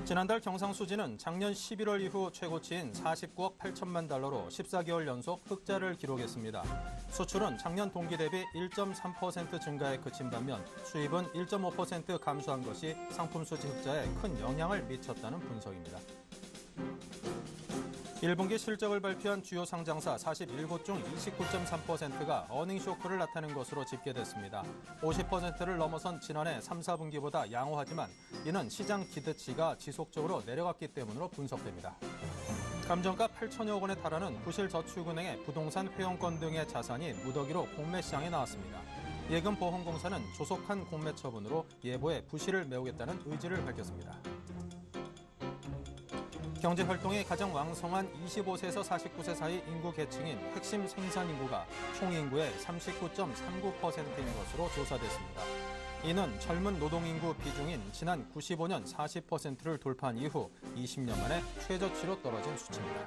지난달 경상수지는 작년 11월 이후 최고치인 49억 8천만 달러로 14개월 연속 흑자를 기록했습니다. 수출은 작년 동기 대비 1.3% 증가에 그친 반면 수입은 1.5% 감소한 것이 상품 수지 흑자에 큰 영향을 미쳤다는 분석입니다. 1분기 실적을 발표한 주요 상장사 41곳 중 29.3%가 어닝 쇼크를 나타낸 것으로 집계됐습니다. 50%를 넘어선 지난해 3, 4분기보다 양호하지만 이는 시장 기대치가 지속적으로 내려갔기 때문으로 분석됩니다. 감정가 8천여 원에 달하는 부실저축은행의 부동산 회원권 등의 자산이 무더기로 공매시장에 나왔습니다. 예금보험공사는 조속한 공매 처분으로 예보의 부실을 메우겠다는 의지를 밝혔습니다. 경제활동이 가장 왕성한 25세에서 49세 사이 인구 계층인 핵심 생산 인구가 총 인구의 39.39%인 것으로 조사됐습니다. 이는 젊은 노동인구 비중인 지난 95년 40%를 돌파한 이후 20년 만에 최저치로 떨어진 수치입니다.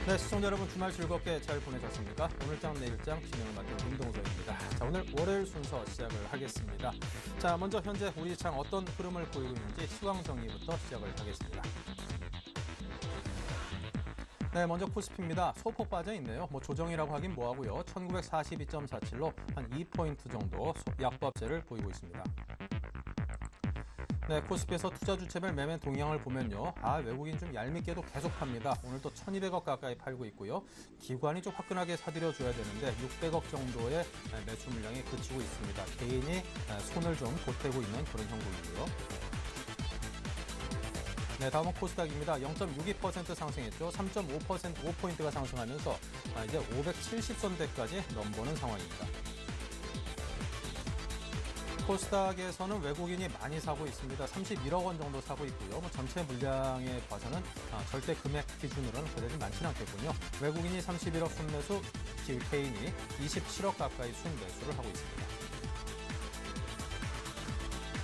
네, 시청자 여러분 주말 즐겁게 잘 보내셨습니까? 오늘장 내일장 진행을 맡은 윤동서입니다. 자, 오늘 월요일 순서 시작을 하겠습니다. 자, 먼저 현재 우리 장 어떤 흐름을 보이고 있는지 시황 정리부터 시작을 하겠습니다. 네, 먼저 코스피입니다. 소폭 빠져 있네요. 조정이라고 하긴 뭐하고요. 1942.47로 한 2포인트 정도 약보합세를 보이고 있습니다. 네, 코스피에서 투자 주체별 매매 동향을 보면요. 외국인 좀 얄밉게도 계속 팝니다. 오늘 또 1,200억 가까이 팔고 있고요. 기관이 좀 화끈하게 사들여줘야 되는데 600억 정도의 매수 물량이 그치고 있습니다. 개인이 손을 좀 보태고 있는 그런 형국이고요. 네, 다음은 코스닥입니다. 0.62% 상승했죠. 3.5% 5포인트가 상승하면서 이제 570선대까지 넘보는 상황입니다. 코스닥에서는 외국인이 많이 사고 있습니다. 31억 원 정도 사고 있고요. 전체 물량에 봐서는 절대 금액 기준으로는 그다지 많지는 않겠군요. 외국인이 31억 순매수, 개인이 27억 가까이 순매수를 하고 있습니다.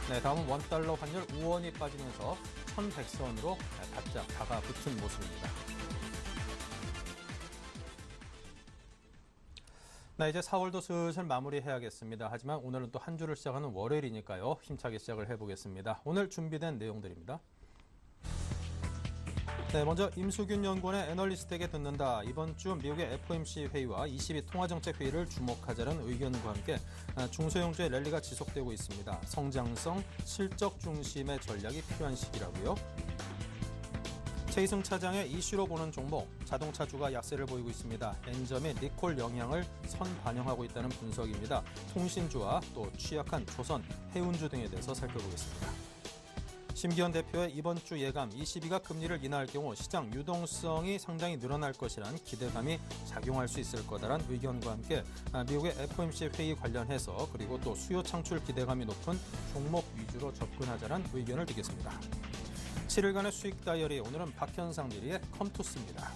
네, 다음은 원달러 환율 우원이 빠지면서 1,100선으로 바짝 다가붙은 모습입니다. 네, 이제 4월도 슬슬 마무리해야겠습니다. 하지만 오늘은 또 한 주를 시작하는 월요일이니까요. 힘차게 시작을 해보겠습니다. 오늘 준비된 내용들입니다. 네, 먼저 임수균 연구원의 애널리스트에게 듣는다. 이번 주 미국의 FOMC 회의와 22 통화정책 회의를 주목하자는 의견과 함께 중소형주의 랠리가 지속되고 있습니다. 성장성, 실적 중심의 전략이 필요한 시기라고요. 최희승 차장의 이슈로 보는 종목, 자동차주가 약세를 보이고 있습니다. 엔저 및 리콜 영향을 선반영하고 있다는 분석입니다. 통신주와 또 취약한 조선, 해운주 등에 대해서 살펴보겠습니다. 심기현 대표의 이번 주 예감, ECB가 금리를 인하할 경우 시장 유동성이 상당히 늘어날 것이란 기대감이 작용할 수 있을 거다란 의견과 함께 미국의 FOMC 회의 관련해서 그리고 또 수요 창출 기대감이 높은 종목 위주로 접근하자는 의견을 드리겠습니다. 7일간의 수익 다이어리, 오늘은 박현상 대리의 컴투스입니다.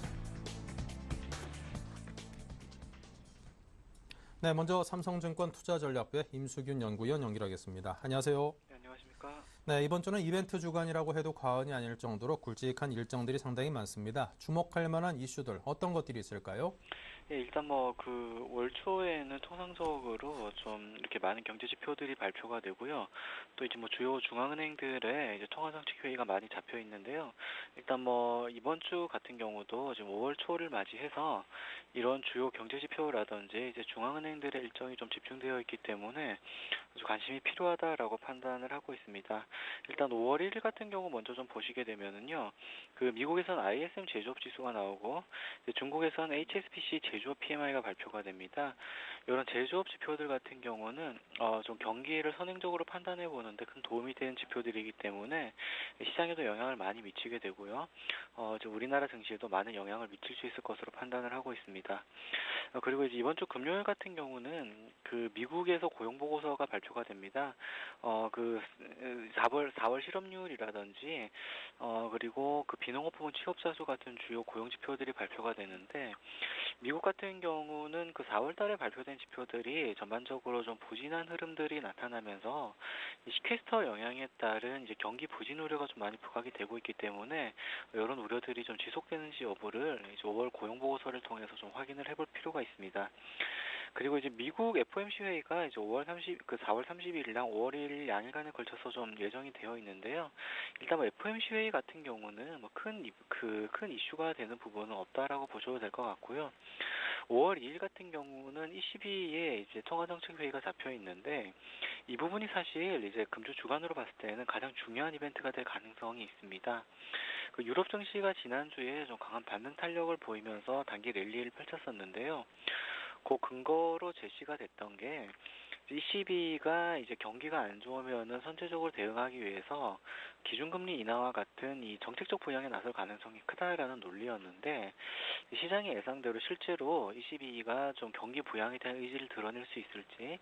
네, 먼저 삼성증권 투자전략부의 임수균 연구위원 연결하겠습니다. 안녕하세요. 네, 안녕하십니까. 네, 이번 주는 이벤트 주간이라고 해도 과언이 아닐 정도로 굵직한 일정들이 상당히 많습니다. 주목할 만한 이슈들 어떤 것들이 있을까요? 예, 일단 월 초에는 통상적으로 좀 이렇게 많은 경제 지표들이 발표가 되고요. 또 이제 주요 중앙은행들의 이제 통화정책 회의가 많이 잡혀 있는데요. 일단 이번 주 같은 경우도 지금 5월 초를 맞이해서 이런 주요 경제 지표라든지 이제 중앙은행들의 일정이 좀 집중되어 있기 때문에 아주 관심이 필요하다라고 판단을 하고 있습니다. 일단 5월 1일 같은 경우 먼저 좀 보시게 되면은요. 미국에서는 ISM 제조업 지수가 나오고 중국에서는 HSBC 제조업 PMI가 발표가 됩니다. 이런 제조업 지표들 같은 경우는 좀 경기를 선행적으로 판단해 보는데 큰 도움이 되는 지표들이기 때문에 시장에도 영향을 많이 미치게 되고요. 우리나라 증시에도 많은 영향을 미칠 수 있을 것으로 판단을 하고 있습니다. 그리고 이제 이번 주 금요일 같은 경우는 미국에서 고용 보고서가 발표가 됩니다. 4월 실업률이라든지 그리고 비농업 부문 취업자 수 같은 주요 고용 지표들이 발표가 되는데 미국 같은 경우는 4월 달에 발표된 지표들이 전반적으로 좀 부진한 흐름들이 나타나면서 시퀘스터 영향에 따른 이제 경기 부진 우려가 좀 많이 부각이 되고 있기 때문에 이런 우려들이 좀 지속되는지 여부를 이제 5월 고용 보고서를 통해서 좀 확인을 해볼 필요가 있습니다. 그리고 이제 미국 FOMC 회의가 이제 4월 30일이랑 5월 1일 양일간에 걸쳐서 좀 예정이 되어 있는데요. 일단 뭐 FOMC 회의 같은 경우는 뭐 큰 이슈가 되는 부분은 없다라고 보셔도 될 것 같고요. 5월 2일 같은 경우는 ECB의 이제 통화정책 회의가 잡혀 있는데 이 부분이 사실 이제 금주 주간으로 봤을 때는 가장 중요한 이벤트가 될 가능성이 있습니다. 그 유럽 증시가 지난주에 좀 강한 반등 탄력을 보이면서 단기 랠리를 펼쳤었는데요. 그 근거로 제시가 됐던 게 ECB가 이제 경기가 안 좋으면은 선제적으로 대응하기 위해서 기준금리 인하와 같은 이 정책적 부양에 나설 가능성이 크다라는 논리였는데 시장의 예상대로 실제로 ECB가 좀 경기 부양에 대한 의지를 드러낼 수 있을지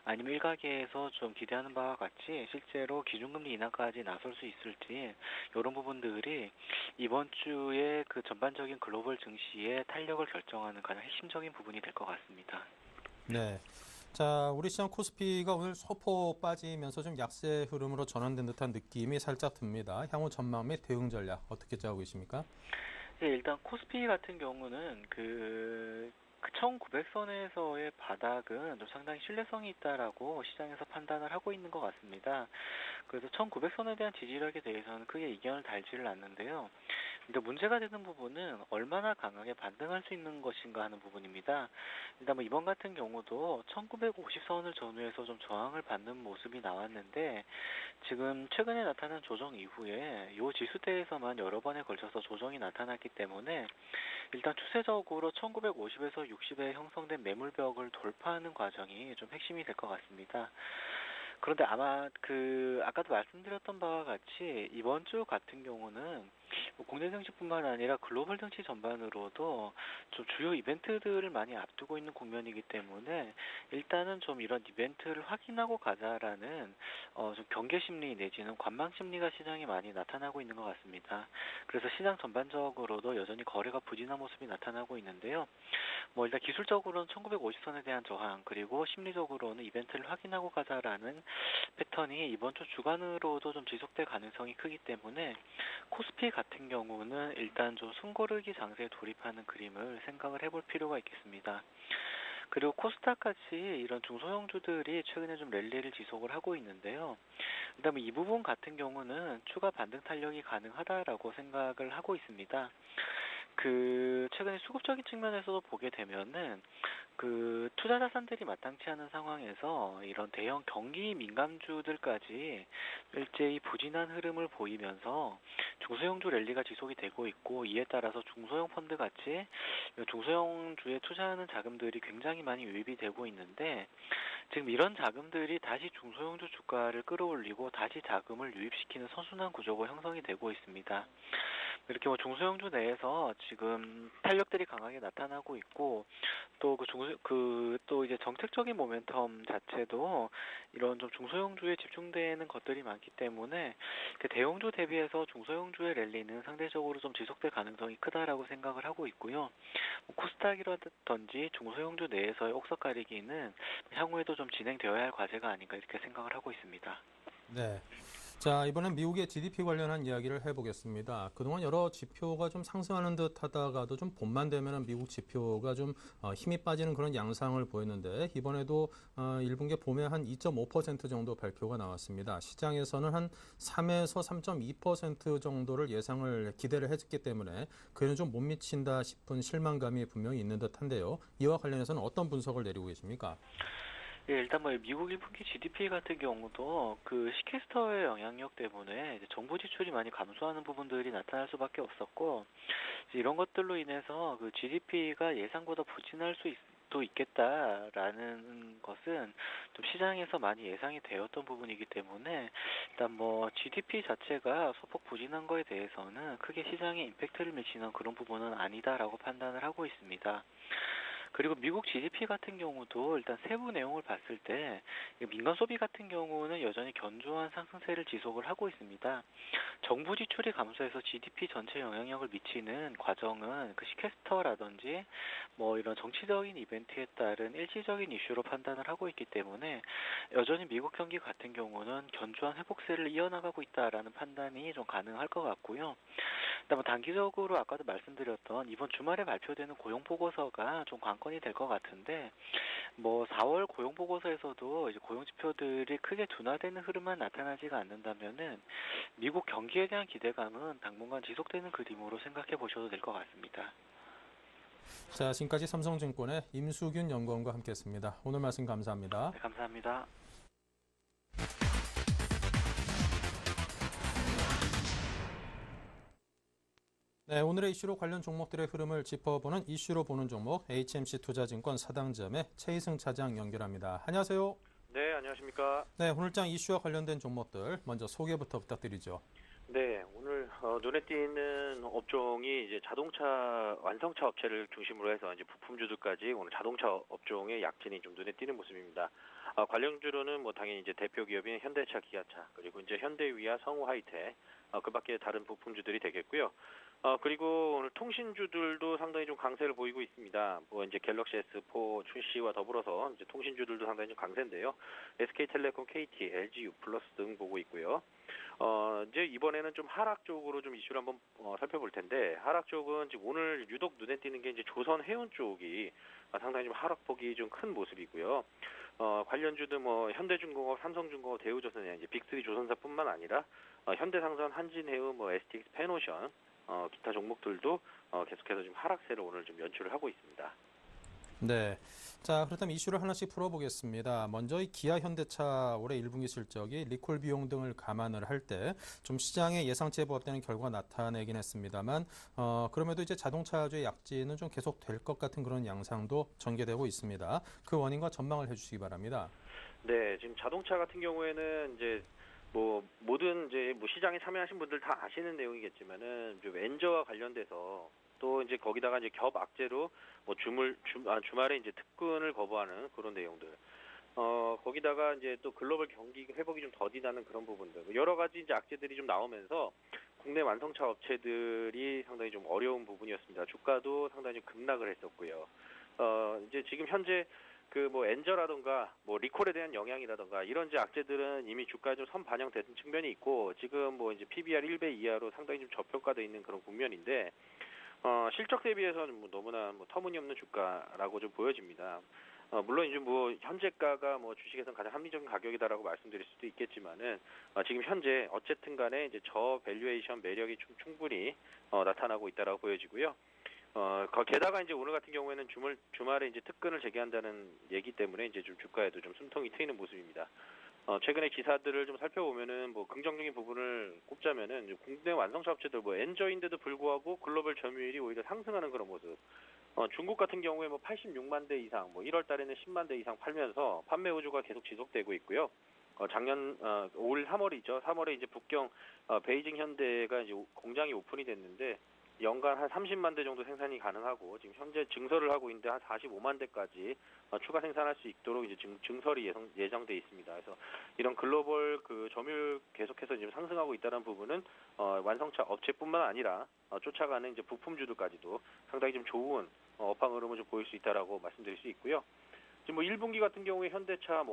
아니면 일각에서 좀 기대하는 바와 같이 실제로 기준금리 인하까지 나설 수 있을지 이런 부분들이 이번 주에 그 전반적인 글로벌 증시의 탄력을 결정하는 가장 핵심적인 부분이 될 것 같습니다. 네. 자, 우리 시장 코스피가 오늘 소폭 빠지면서 좀 약세 흐름으로 전환된 듯한 느낌이 살짝 듭니다. 향후 전망 및 대응 전략 어떻게 짜고 계십니까? 네, 일단 코스피 같은 경우는 그 1900선에서의 바닥은 좀 상당히 신뢰성이 있다라고 시장에서 판단을 하고 있는 것 같습니다. 그래서 1900선에 대한 지지력에 대해서는 크게 이견을 달지를 않는데요. 근데 문제가 되는 부분은 얼마나 강하게 반등할 수 있는 것인가 하는 부분입니다. 일단 뭐 이번 같은 경우도 1950선을 전후해서 좀 저항을 받는 모습이 나왔는데 지금 최근에 나타난 조정 이후에 이 지수대에서만 여러 번에 걸쳐서 조정이 나타났기 때문에 일단 추세적으로 1950에서 60에 형성된 매물벽을 돌파하는 과정이 좀 핵심이 될 것 같습니다. 그런데 아마 아까도 말씀드렸던 바와 같이 이번 주 같은 경우는 뭐 국내 정치뿐만 아니라 글로벌 정치 전반으로도 좀 주요 이벤트들을 많이 앞두고 있는 국면이기 때문에 일단은 좀 이런 이벤트를 확인하고 가자라는 좀 경계 심리 내지는 관망 심리가 시장에 많이 나타나고 있는 것 같습니다. 그래서 시장 전반적으로도 여전히 거래가 부진한 모습이 나타나고 있는데요. 뭐 일단 기술적으로는 1950선에 대한 저항 그리고 심리적으로는 이벤트를 확인하고 가자라는 패턴이 이번 주 주간으로도 좀 지속될 가능성이 크기 때문에 코스피 같은 경우는 일단 좀 숨고르기 장세에 돌입하는 그림을 생각을 해볼 필요가 있겠습니다. 그리고 코스닥같이 이런 중소형주들이 최근에 좀 랠리를 지속을 하고 있는데요. 그다음에 이 부분 같은 경우는 추가 반등 탄력이 가능하다라고 생각을 하고 있습니다. 최근에 수급적인 측면에서도 보게 되면은 투자 자산들이 마땅치 않은 상황에서 이런 대형 경기 민감주들까지 일제히 부진한 흐름을 보이면서 중소형주 랠리가 지속이 되고 있고 이에 따라서 중소형 펀드 같이 중소형주에 투자하는 자금들이 굉장히 많이 유입이 되고 있는데 지금 이런 자금들이 다시 중소형주 주가를 끌어올리고 다시 자금을 유입시키는 선순환 구조가 형성이 되고 있습니다. 이렇게 뭐 중소형주 내에서 지금 탄력들이 강하게 나타나고 있고 또 또 이제 정책적인 모멘텀 자체도 이런 좀 중소형주에 집중되는 것들이 많기 때문에 대형주 대비해서 중소형주의 랠리는 상대적으로 좀 지속될 가능성이 크다라고 생각을 하고 있고요. 코스닥이라든지 중소형주 내에서의 옥석 가리기는 향후에도 좀 진행되어야 할 과제가 아닌가 이렇게 생각을 하고 있습니다. 네. 자, 이번엔 미국의 GDP 관련한 이야기를 해보겠습니다. 그동안 여러 지표가 좀 상승하는 듯 하다가도 좀 봄만 되면 미국 지표가 좀 힘이 빠지는 그런 양상을 보였는데 이번에도 1분기 봄에 한 2.5% 정도 발표가 나왔습니다. 시장에서는 한 3에서 3.2% 정도를 기대를 했기 때문에 그에는 좀 못 미친다 싶은 실망감이 분명히 있는 듯한데요. 이와 관련해서는 어떤 분석을 내리고 계십니까? 예, 일단 뭐 미국 1분기 GDP 같은 경우도 시캐스터의 영향력 때문에 이제 정부 지출이 많이 감소하는 부분들이 나타날 수밖에 없었고 이제 이런 것들로 인해서 GDP가 예상보다 부진할 수도 있겠다라는 것은 좀 시장에서 많이 예상이 되었던 부분이기 때문에 일단 뭐 GDP 자체가 소폭 부진한 거에 대해서는 크게 시장에 임팩트를 미치는 그런 부분은 아니다라고 판단을 하고 있습니다. 그리고 미국 GDP 같은 경우도 일단 세부 내용을 봤을 때 민간 소비 같은 경우는 여전히 견조한 상승세를 지속을 하고 있습니다. 정부 지출이 감소해서 GDP 전체 영향력을 미치는 과정은 시캐스터라든지 뭐 이런 정치적인 이벤트에 따른 일시적인 이슈로 판단을 하고 있기 때문에 여전히 미국 경기 같은 경우는 견조한 회복세를 이어나가고 있다라는 판단이 좀 가능할 것 같고요. 근데 뭐 단기적으로 아까도 말씀드렸던 이번 주말에 발표되는 고용 보고서가 좀 관건이 될 것 같은데 뭐 4월 고용 보고서에서도 이제 고용 지표들이 크게 둔화되는 흐름만 나타나지가 않는다면은 미국 경기에 대한 기대감은 당분간 지속되는 그림으로 생각해 보셔도 될 것 같습니다. 자, 지금까지 삼성증권의 임수균 연구원과 함께했습니다. 오늘 말씀 감사합니다. 네, 감사합니다. 네, 오늘의 이슈로 관련 종목들의 흐름을 짚어보는 이슈로 보는 종목 HMC 투자증권 사당점의 최희승 차장 연결합니다. 안녕하세요. 네, 안녕하십니까. 네, 오늘장 이슈와 관련된 종목들 먼저 소개부터 부탁드리죠. 네, 오늘 눈에 띄는 업종이 이제 자동차 완성차 업체를 중심으로 해서 이제 부품주들까지 오늘 자동차 업종의 약진이 좀 눈에 띄는 모습입니다. 관련주로는 뭐 당연히 이제 대표 기업인 현대차, 기아차, 그리고 이제 현대위아, 성우하이텍, 그밖에 다른 부품주들이 되겠고요. 그리고 오늘 통신주들도 상당히 좀 강세를 보이고 있습니다. 뭐 이제 갤럭시 S4 출시와 더불어서 이제 통신주들도 상당히 좀 강세인데요. SK텔레콤, KT, LG U+플러스 등 보고 있고요. 이제 이번에는 좀 하락 쪽으로 좀 이슈를 한번 살펴볼 텐데, 하락 쪽은 지금 오늘 유독 눈에 띄는 게 이제 조선 해운 쪽이 상당히 좀 하락폭이 좀 큰 모습이고요. 관련주도 뭐 현대중공업, 삼성중공업, 대우조선 이제 빅3 조선사뿐만 아니라 현대상선, 한진해운, 뭐 STX, 페노션, 기타 종목들도 계속해서 좀 하락세를 오늘 좀 연출을 하고 있습니다. 네. 자, 그렇다면 이슈를 하나씩 풀어보겠습니다. 먼저 이 기아 현대차 올해 1분기 실적이 리콜 비용 등을 감안을 할 때 좀 시장에 예상치에 부합되는 결과가 나타내긴 했습니다만, 그럼에도 이제 자동차주의 약진은 좀 계속 될 것 같은 그런 양상도 전개되고 있습니다. 그 원인과 전망을 해주시기 바랍니다. 네, 지금 자동차 같은 경우에는 이제 뭐 모든 이제 뭐 시장에 참여하신 분들 다 아시는 내용이겠지만은 좀 엔저와 관련돼서 또 이제 거기다가 이제 겹 악재로 뭐 주말에 이제 특근을 거부하는 그런 내용들. 거기다가 이제 또 글로벌 경기 회복이 좀 더디다는 그런 부분들. 뭐 여러 가지 이제 악재들이 좀 나오면서 국내 완성차 업체들이 상당히 좀 어려운 부분이었습니다. 주가도 상당히 좀 급락을 했었고요. 이제 지금 현재 그 뭐 엔저라던가 뭐 리콜에 대한 영향이라던가 이런 이제 악재들은 이미 주가에 좀 선반영된 측면이 있고, 지금 뭐 이제 PBR 1배 이하로 상당히 좀 저평가되어 있는 그런 국면인데, 실적 대비해서는 뭐 너무나 뭐 터무니없는 주가라고 좀 보여집니다. 물론 이제 뭐 현재가가 뭐 주식에서는 가장 합리적인 가격이다라고 말씀드릴 수도 있겠지만은, 지금 현재 어쨌든 간에 이제 저 밸류에이션 매력이 좀 충분히 나타나고 있다라고 보여지고요. 게다가 이제 오늘 같은 경우에는 주말에 이제 특근을 재개한다는 얘기 때문에 이제 좀 주가에도 좀 숨통이 트이는 모습입니다. 최근에 기사들을 좀 살펴보면은 뭐 긍정적인 부분을 꼽자면은 이제 국내 완성차 업체들 뭐 엔저인데도 불구하고 글로벌 점유율이 오히려 상승하는 그런 모습. 중국 같은 경우에 뭐 86만 대 이상, 뭐 1월 달에는 10만 대 이상 팔면서 판매 호조가 계속 지속되고 있고요. 올 3월이죠. 3월에 이제 북경 베이징 현대가 이제 공장이 오픈이 됐는데 연간 한 30만 대 정도 생산이 가능하고, 지금 현재 증설을 하고 있는데 한 45만 대까지 추가 생산할 수 있도록 이제 증설이 예정돼 있습니다. 그래서 이런 글로벌 그 점유율 계속해서 지금 상승하고 있다는 부분은 완성차 업체뿐만 아니라 쫓아가는 이제 부품주들까지도 상당히 좀 좋은 업황 흐름을 좀 보일 수 있다라고 말씀드릴 수 있고요. 지금 뭐 1분기 같은 경우에 현대차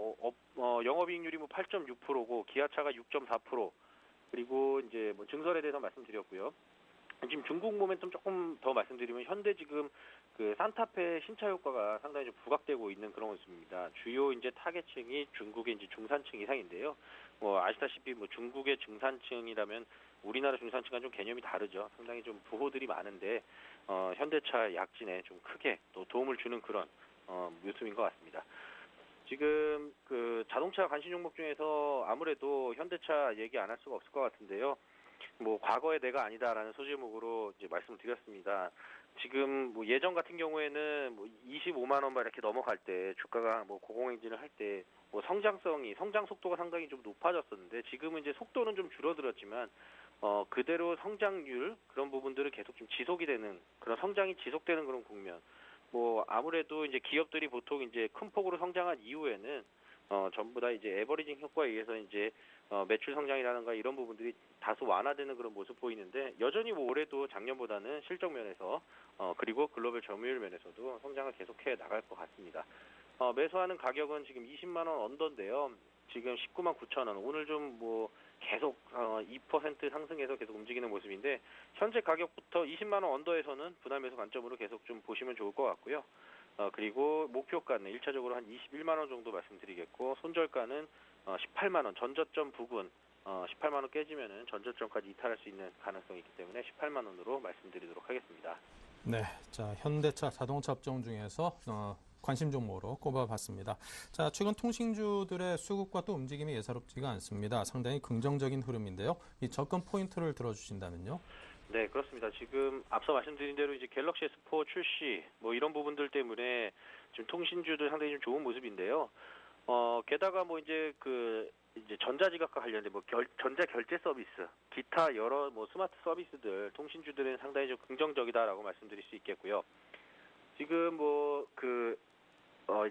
영업이익률이 뭐 8.6%고 기아차가 6.4%, 그리고 이제 뭐 증설에 대해서 말씀드렸고요. 지금 중국 모멘텀 조금 더 말씀드리면 현대 지금 그 산타페 신차 효과가 상당히 좀 부각되고 있는 그런 모습입니다. 주요 이제 타겟층이 중국의 이제 중산층 이상인데요. 뭐 아시다시피 뭐 중국의 중산층이라면 우리나라 중산층과 좀 개념이 다르죠. 상당히 좀 부호들이 많은데 현대차 약진에 좀 크게 또 도움을 주는 그런 모습인 것 같습니다. 지금 그 자동차 관심 종목 중에서 아무래도 현대차 얘기 안 할 수가 없을 것 같은데요. 뭐 과거의 내가 아니다라는 소제목으로 이제 말씀을 드렸습니다. 지금 뭐 예전 같은 경우에는 뭐 25만 원만 이렇게 넘어갈 때 주가가 뭐 고공행진을 할 때 뭐 성장 속도가 상당히 좀 높아졌었는데, 지금은 이제 속도는 좀 줄어들었지만 그대로 성장률 그런 부분들을 계속 좀 지속이 되는 그런 성장이 지속되는 그런 국면. 뭐 아무래도 이제 기업들이 보통 이제 큰 폭으로 성장한 이후에는 전부 다 이제 에버리징 효과에 의해서 이제 매출 성장이라든가 이런 부분들이 다소 완화되는 그런 모습 보이는데, 여전히 뭐 올해도 작년보다는 실적 면에서 그리고 글로벌 점유율 면에서도 성장을 계속해 나갈 것 같습니다. 매수하는 가격은 지금 20만 원 언더인데요. 지금 19만 9천 원. 오늘 좀 뭐 계속 2% 상승해서 계속 움직이는 모습인데 현재 가격부터 20만 원 언더에서는 분할 매수 관점으로 계속 좀 보시면 좋을 것 같고요. 그리고 목표가는 1차적으로 한 21만 원 정도 말씀드리겠고 손절가는 18만 원 전저점 부근 18만 원 깨지면은 전저점까지 이탈할 수 있는 가능성이 있기 때문에 18만 원으로 말씀드리도록 하겠습니다. 네, 자 현대차 자동차 업종 중에서 관심 종목으로 꼽아봤습니다. 자, 최근 통신주들의 수급과 또 움직임이 예사롭지가 않습니다. 상당히 긍정적인 흐름인데요. 이 접근 포인트를 들어주신다면요? 네, 그렇습니다. 지금 앞서 말씀드린 대로 이제 갤럭시 S4 출시 뭐 이런 부분들 때문에 지금 통신주들 상당히 좀 좋은 모습인데요. 게다가 뭐 이제 이제 전자지갑과 관련된 뭐 전자 결제 서비스, 기타 여러 뭐 스마트 서비스들 통신주들은 상당히 좀 긍정적이다라고 말씀드릴 수 있겠고요. 지금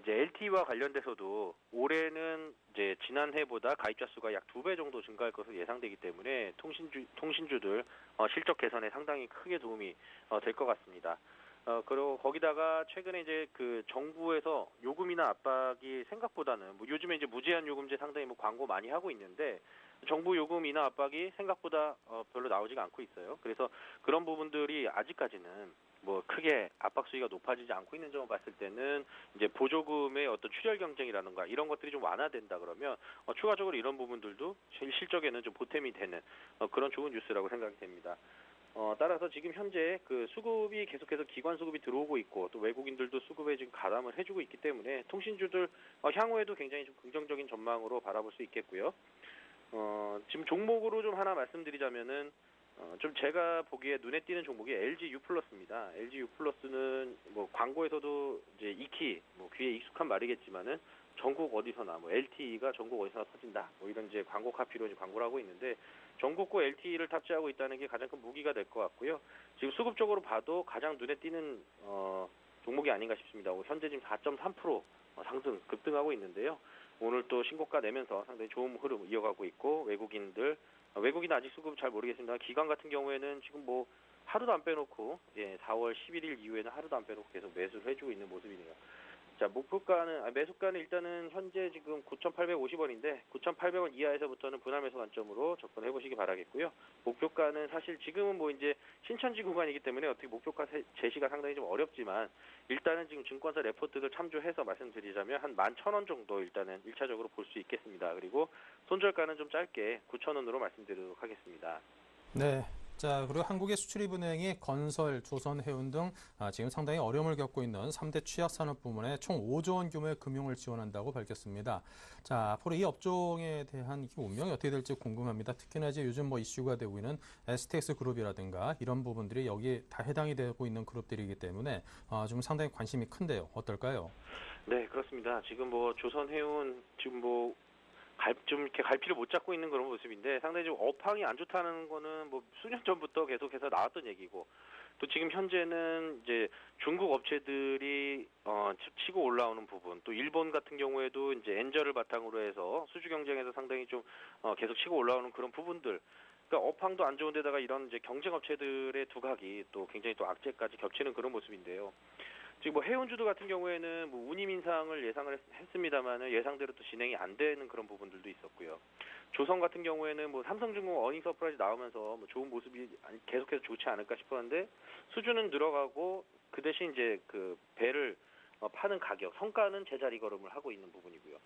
이제 LTE와 관련돼서도 올해는 이제 지난해보다 가입자 수가 약 2배 정도 증가할 것으로 예상되기 때문에 통신주들 실적 개선에 상당히 크게 도움이 될 것 같습니다. 그리고 거기다가 최근에 이제 정부에서 요금이나 압박이 생각보다는 뭐 요즘에 이제 무제한 요금제 상당히 뭐 광고 많이 하고 있는데 정부 요금이나 압박이 생각보다 별로 나오지가 않고 있어요. 그래서 그런 부분들이 아직까지는 뭐 크게 압박 수위가 높아지지 않고 있는 점을 봤을 때는 이제 보조금의 어떤 출혈 경쟁이라든가 이런 것들이 좀 완화된다 그러면 추가적으로 이런 부분들도 실적에는 좀 보탬이 되는 그런 좋은 뉴스라고 생각이 됩니다. 따라서 지금 현재 수급이 계속해서 기관 수급이 들어오고 있고 또 외국인들도 수급에 지금 가담을 해주고 있기 때문에 통신주들 향후에도 굉장히 좀 긍정적인 전망으로 바라볼 수 있겠고요. 지금 종목으로 좀 하나 말씀드리자면은 좀 제가 보기에 눈에 띄는 종목이 LG U+입니다. LG U+는 뭐 광고에서도 이제 익히 뭐 귀에 익숙한 말이겠지만은 전국 어디서나 뭐 LTE가 전국 어디서나 터진다. 뭐 이런 이제 광고 카피로 이제 광고를 하고 있는데 전국구 LTE를 탑재하고 있다는 게 가장 큰 무기가 될 것 같고요. 지금 수급적으로 봐도 가장 눈에 띄는 종목이 아닌가 싶습니다. 현재 지금 4.3% 상승 급등하고 있는데요. 오늘 또 신고가 내면서 상당히 좋은 흐름 이어가고 있고 외국인 아직 수급 잘 모르겠습니다. 기관 같은 경우에는 지금 뭐 하루도 안 빼놓고 4월 11일 이후에는 하루도 안 빼놓고 계속 매수를 해주고 있는 모습이네요. 자, 매수가는 일단은 현재 지금 9,850원인데 9,800원 이하에서부터는 분할 매수 관점으로 접근해 보시기 바라겠고요. 목표가는 사실 지금은 뭐 이제 신천지 구간이기 때문에 어떻게 목표가 제시가 상당히 좀 어렵지만 일단은 지금 증권사 레포트들 참조해서 말씀드리자면 한 11,000원 정도 일단은 1차적으로 볼 수 있겠습니다. 그리고 손절가는 좀 짧게 9,000원으로 말씀드리도록 하겠습니다. 네. 자, 그리고 한국의 수출입은행이 건설, 조선, 해운 등 지금 상당히 어려움을 겪고 있는 3대 취약산업 부문에 총 5조 원 규모의 금융을 지원한다고 밝혔습니다. 자, 앞으로 이 업종에 대한 운명이 어떻게 될지 궁금합니다. 특히나 이제 요즘 뭐 이슈가 되고 있는 STX 그룹이라든가 이런 부분들이 여기에 다 해당이 되고 있는 그룹들이기 때문에 좀 상당히 관심이 큰데요. 어떨까요? 네, 그렇습니다. 지금 뭐 조선, 해운 지금 뭐 좀 이렇게 갈피를 못 잡고 있는 그런 모습인데 상당히 좀 업황이 안 좋다는 거는 뭐 수년 전부터 계속해서 나왔던 얘기고 또 지금 현재는 이제 중국 업체들이 치고 올라오는 부분 또 일본 같은 경우에도 이제 엔저를 바탕으로 해서 수주 경쟁에서 상당히 좀 계속 치고 올라오는 그런 부분들 그러니까 업황도 안 좋은 데다가 이런 이제 경쟁 업체들의 두각이 또 굉장히 또 악재까지 겹치는 그런 모습인데요. 지금 뭐 해운주도 같은 경우에는 뭐 운임 인상을 예상을 했습니다만은 예상대로 또 진행이 안 되는 그런 부분들도 있었고요. 조선 같은 경우에는 뭐 삼성중공 어닝 서프라이즈 나오면서 뭐 좋은 모습이 계속해서 좋지 않을까 싶었는데 수주는 늘어가고 그 대신 이제 배를 파는 가격, 성과는 제자리 걸음을 하고 있는 부분이고요.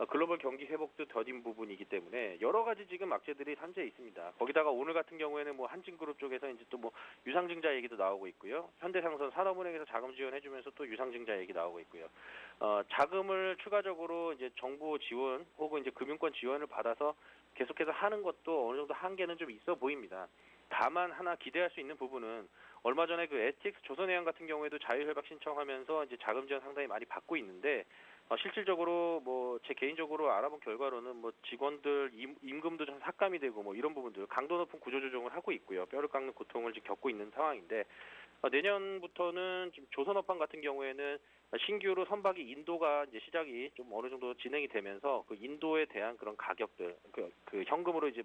글로벌 경기 회복도 더딘 부분이기 때문에 여러 가지 지금 악재들이 산재해 있습니다. 거기다가 오늘 같은 경우에는 뭐 한진그룹 쪽에서 이제 또 뭐 유상증자 얘기도 나오고 있고요. 현대상선 산업은행에서 자금 지원해주면서 또 유상증자 얘기 나오고 있고요. 자금을 추가적으로 이제 정부 지원 혹은 이제 금융권 지원을 받아서 계속해서 하는 것도 어느 정도 한계는 좀 있어 보입니다. 다만 하나 기대할 수 있는 부분은 얼마 전에 STX 조선해양 같은 경우에도 자유협약 신청하면서 이제 자금 지원 상당히 많이 받고 있는데 실질적으로 뭐 제 개인적으로 알아본 결과로는 뭐 직원들 임금도 좀 삭감이 되고 뭐 이런 부분들 강도 높은 구조조정을 하고 있고요. 뼈를 깎는 고통을 지금 겪고 있는 상황인데 내년부터는 지금 조선업황 같은 경우에는 신규로 선박이 인도가 이제 시작이 좀 어느 정도 진행이 되면서 그 인도에 대한 그런 가격들 그 현금으로 이제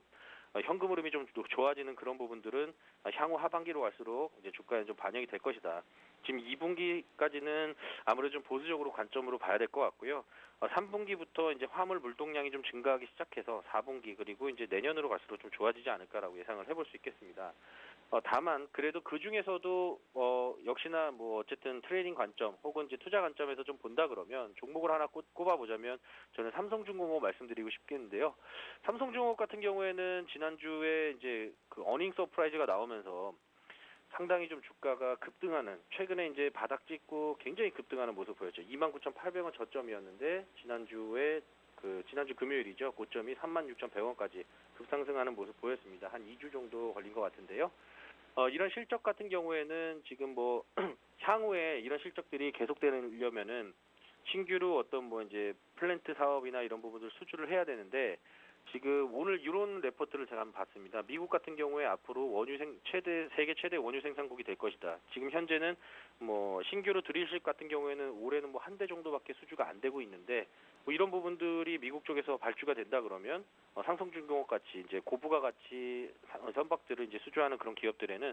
현금 흐름이 좀 좋아지는 그런 부분들은 향후 하반기로 갈수록 이제 주가에 좀 반영이 될 것이다. 지금 2분기까지는 아무래도 좀 보수적으로 관점으로 봐야 될 것 같고요. 3분기부터 이제 화물 물동량이 좀 증가하기 시작해서 4분기 그리고 이제 내년으로 갈수록 좀 좋아지지 않을까라고 예상을 해볼 수 있겠습니다. 다만 그래도 그 중에서도 역시나 뭐 어쨌든 트레이딩 관점 혹은 이제 투자 관점에서 좀 본다 그러면 종목을 하나 꼽아보자면 저는 삼성중공업 말씀드리고 싶겠는데요. 삼성중공업 같은 경우에는 지난주에 이제 그 어닝 서프라이즈가 나오면서 상당히 좀 주가가 급등하는 최근에 이제 바닥 찍고 굉장히 급등하는 모습 보였죠. 29,800원 저점이었는데 지난주 금요일이죠. 고점이 36,100원까지 급상승하는 모습 보였습니다. 한 2주 정도 걸린 것 같은데요. 이런 실적 같은 경우에는 지금 뭐 향후에 이런 실적들이 계속되려면은 신규로 어떤 뭐 이제 플랜트 사업이나 이런 부분들 수주를 해야 되는데 지금 오늘 이런 레포트를 제가 한번 봤습니다. 미국 같은 경우에 앞으로 세계 최대 원유 생산국이 될 것이다. 지금 현재는 뭐 신규로 드릴십 같은 경우에는 올해는 뭐 한 대 정도밖에 수주가 안 되고 있는데 뭐 이런 부분들이 미국 쪽에서 발주가 된다 그러면 삼성중공업 같이 이제 고부가 가치 선박들을 이제 수주하는 그런 기업들에는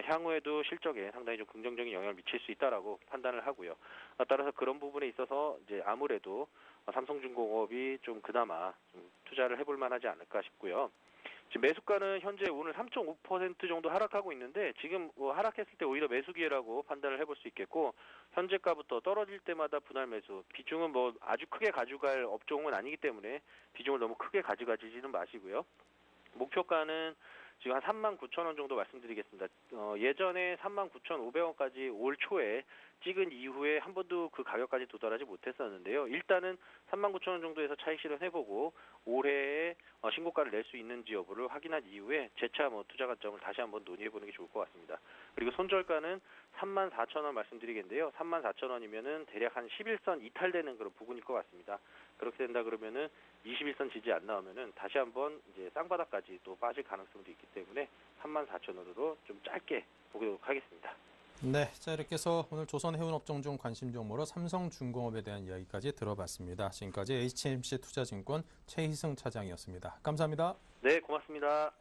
향후에도 실적에 상당히 좀 긍정적인 영향을 미칠 수 있다라고 판단을 하고요. 따라서 그런 부분에 있어서 이제 아무래도 삼성중공업이 좀 그나마 좀 투자를 해볼 만하지 않을까 싶고요. 지금 매수가는 현재 오늘 3.5% 정도 하락하고 있는데 지금 하락했을 때 오히려 매수 기회라고 판단을 해볼 수 있겠고 현재가부터 떨어질 때마다 분할 매수 비중은 뭐 아주 크게 가져갈 업종은 아니기 때문에 비중을 너무 크게 가져가지는 마시고요. 목표가는 지금 한 39,000원 정도 말씀드리겠습니다. 예전에 39,500원까지 올 초에 찍은 이후에 한 번도 그 가격까지 도달하지 못했었는데요. 일단은 39,000원 정도에서 차익 실현해보고 올해에 신고가를 낼 수 있는지 여부를 확인한 이후에 재차 투자 관점을 다시 한번 논의해보는 게 좋을 것 같습니다. 그리고 손절가는 34,000원 말씀드리겠는데요. 34,000원이면은 대략 한 11선 이탈되는 그런 부분일 것 같습니다. 그렇게 된다 그러면은 21선 지지 안 나오면은 다시 한번 이제 쌍바닥까지 또 빠질 가능성도 있기 때문에 34,000원으로 좀 짧게 보도록 하겠습니다. 네, 자 이렇게 해서 오늘 조선해운업종 중 관심 종목으로 삼성중공업에 대한 이야기까지 들어봤습니다. 지금까지 HMC 투자증권 최희승 차장이었습니다. 감사합니다. 네, 고맙습니다.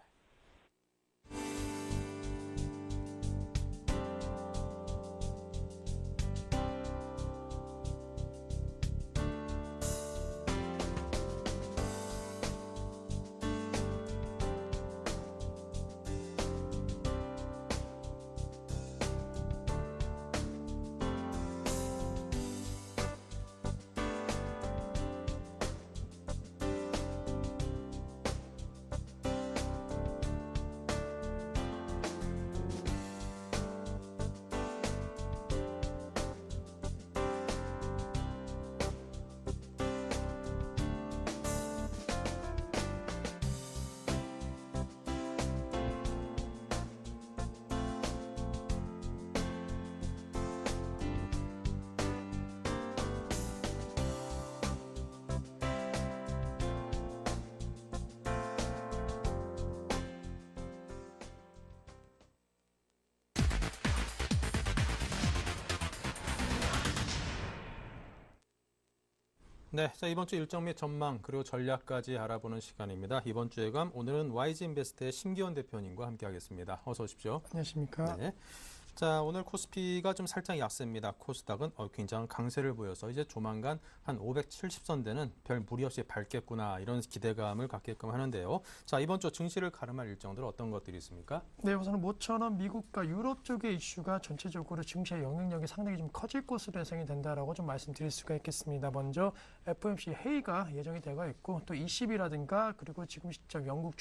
네, 자 이번 주 일정 및 전망 그리고 전략까지 알아보는 시간입니다. 이번 주 예감 오늘은 YG인베스트의 심기원 대표님과 함께하겠습니다. 어서 오십시오. 안녕하십니까. 네. 자 오늘 코스피가 좀 살짝 약세입니다. 코스닥은 굉장한 강세를 보여서 이제 조만간 한 570선대는 별 무리 없이 밟겠구나 이런 기대감을 갖게끔 하는데요. 자 이번 주 증시를 가름할 일정들 어떤 것들이 있습니까? 네, 우선 모처럼 미국과 유럽 쪽의 이슈가 전체적으로 증시의 영향력이 상당히 좀 커질 것으로 예상이 된다라고 좀 말씀드릴 수가 있겠습니다. 먼저 FOMC 회의가 예정이 되어 있고 또 ECB라든가 그리고 지금 시점 영국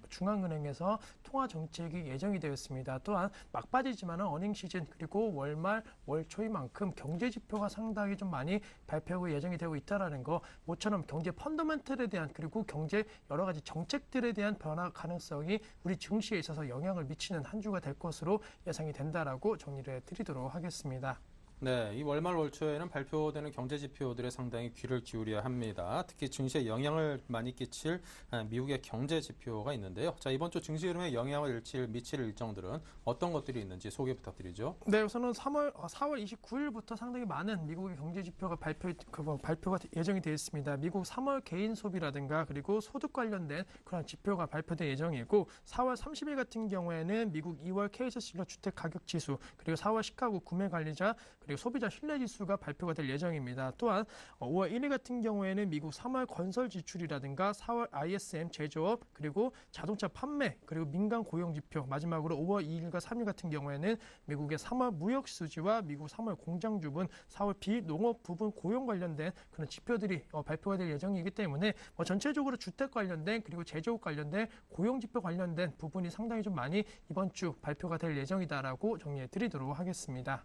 중앙은행에서 통화 정책이 예정이 되어 있습니다. 또한 막바지지만은 어닝 시즌 그리고 월말 월초인 만큼 경제 지표가 상당히 좀 많이 발표하고 예정이 되고 있다라는 거, 모처럼 경제 펀더멘털에 대한 그리고 경제 여러 가지 정책들에 대한 변화 가능성이 우리 증시에 있어서 영향을 미치는 한 주가 될 것으로 예상이 된다라고 정리를 해드리도록 하겠습니다. 네, 이 월말 월초에는 발표되는 경제 지표들에 상당히 귀를 기울여야 합니다. 특히 증시에 영향을 많이 끼칠 미국의 경제 지표가 있는데요. 자, 이번 주 증시 흐름에 영향을 미칠 일정들은 어떤 것들이 있는지 소개 부탁드리죠. 네, 우선은 4월 29일부터 상당히 많은 미국의 경제 지표가 발표가 예정이 되어 있습니다. 미국 3월 개인 소비라든가 그리고 소득 관련된 그런 지표가 발표될 예정이고 4월 30일 같은 경우에는 미국 2월 케이스-실러 주택 가격 지수 그리고 4월 시카고 구매 관리자 그리고 소비자 신뢰 지수가 발표가 될 예정입니다. 또한 5월 1일 같은 경우에는 미국 3월 건설 지출이라든가 4월 ISM 제조업 그리고 자동차 판매 그리고 민간 고용 지표 마지막으로 5월 2일과 3일 같은 경우에는 미국의 3월 무역 수지와 미국 3월 공장 주분, 4월 비농업 부분 고용 관련된 그런 지표들이 발표가 될 예정이기 때문에 전체적으로 주택 관련된 그리고 제조업 관련된 고용 지표 관련된 부분이 상당히 좀 많이 이번 주 발표가 될 예정이다라고 정리해 드리도록 하겠습니다.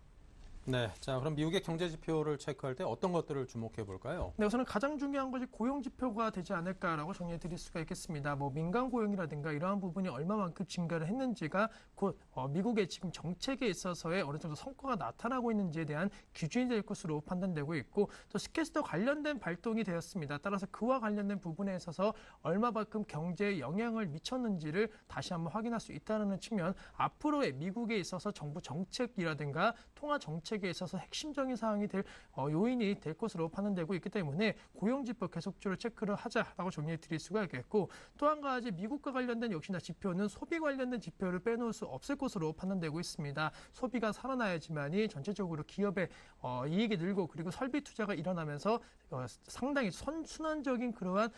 네, 자 그럼 미국의 경제 지표를 체크할 때 어떤 것들을 주목해 볼까요? 네, 우선은 가장 중요한 것이 고용 지표가 되지 않을까라고 정리해 드릴 수가 있겠습니다. 민간 고용이라든가 이러한 부분이 얼마만큼 증가를 했는지가 곧 미국의 지금 정책에 있어서의 어느 정도 성과가 나타나고 있는지에 대한 기준이 될 것으로 판단되고 있고 또 스캐스터 관련된 발동이 되었습니다. 따라서 그와 관련된 부분에 있어서 얼마만큼 경제에 영향을 미쳤는지를 다시 한번 확인할 수 있다는 측면 앞으로의 미국에 있어서 정부 정책이라든가 통화 정책에 있어서 핵심적인 사항이 될 요인이 될 것으로 판단되고 있기 때문에 고용지표 계속적으로 체크를 하자라고 정리해 드릴 수가 있겠고 또 한 가지 미국과 관련된 역시나 지표는 소비 관련된 지표를 빼놓을 수 없을 것으로 판단되고 있습니다. 소비가 살아나야지만이 전체적으로 기업의 이익이 늘고 그리고 설비 투자가 일어나면서 상당히 순환적인 그러한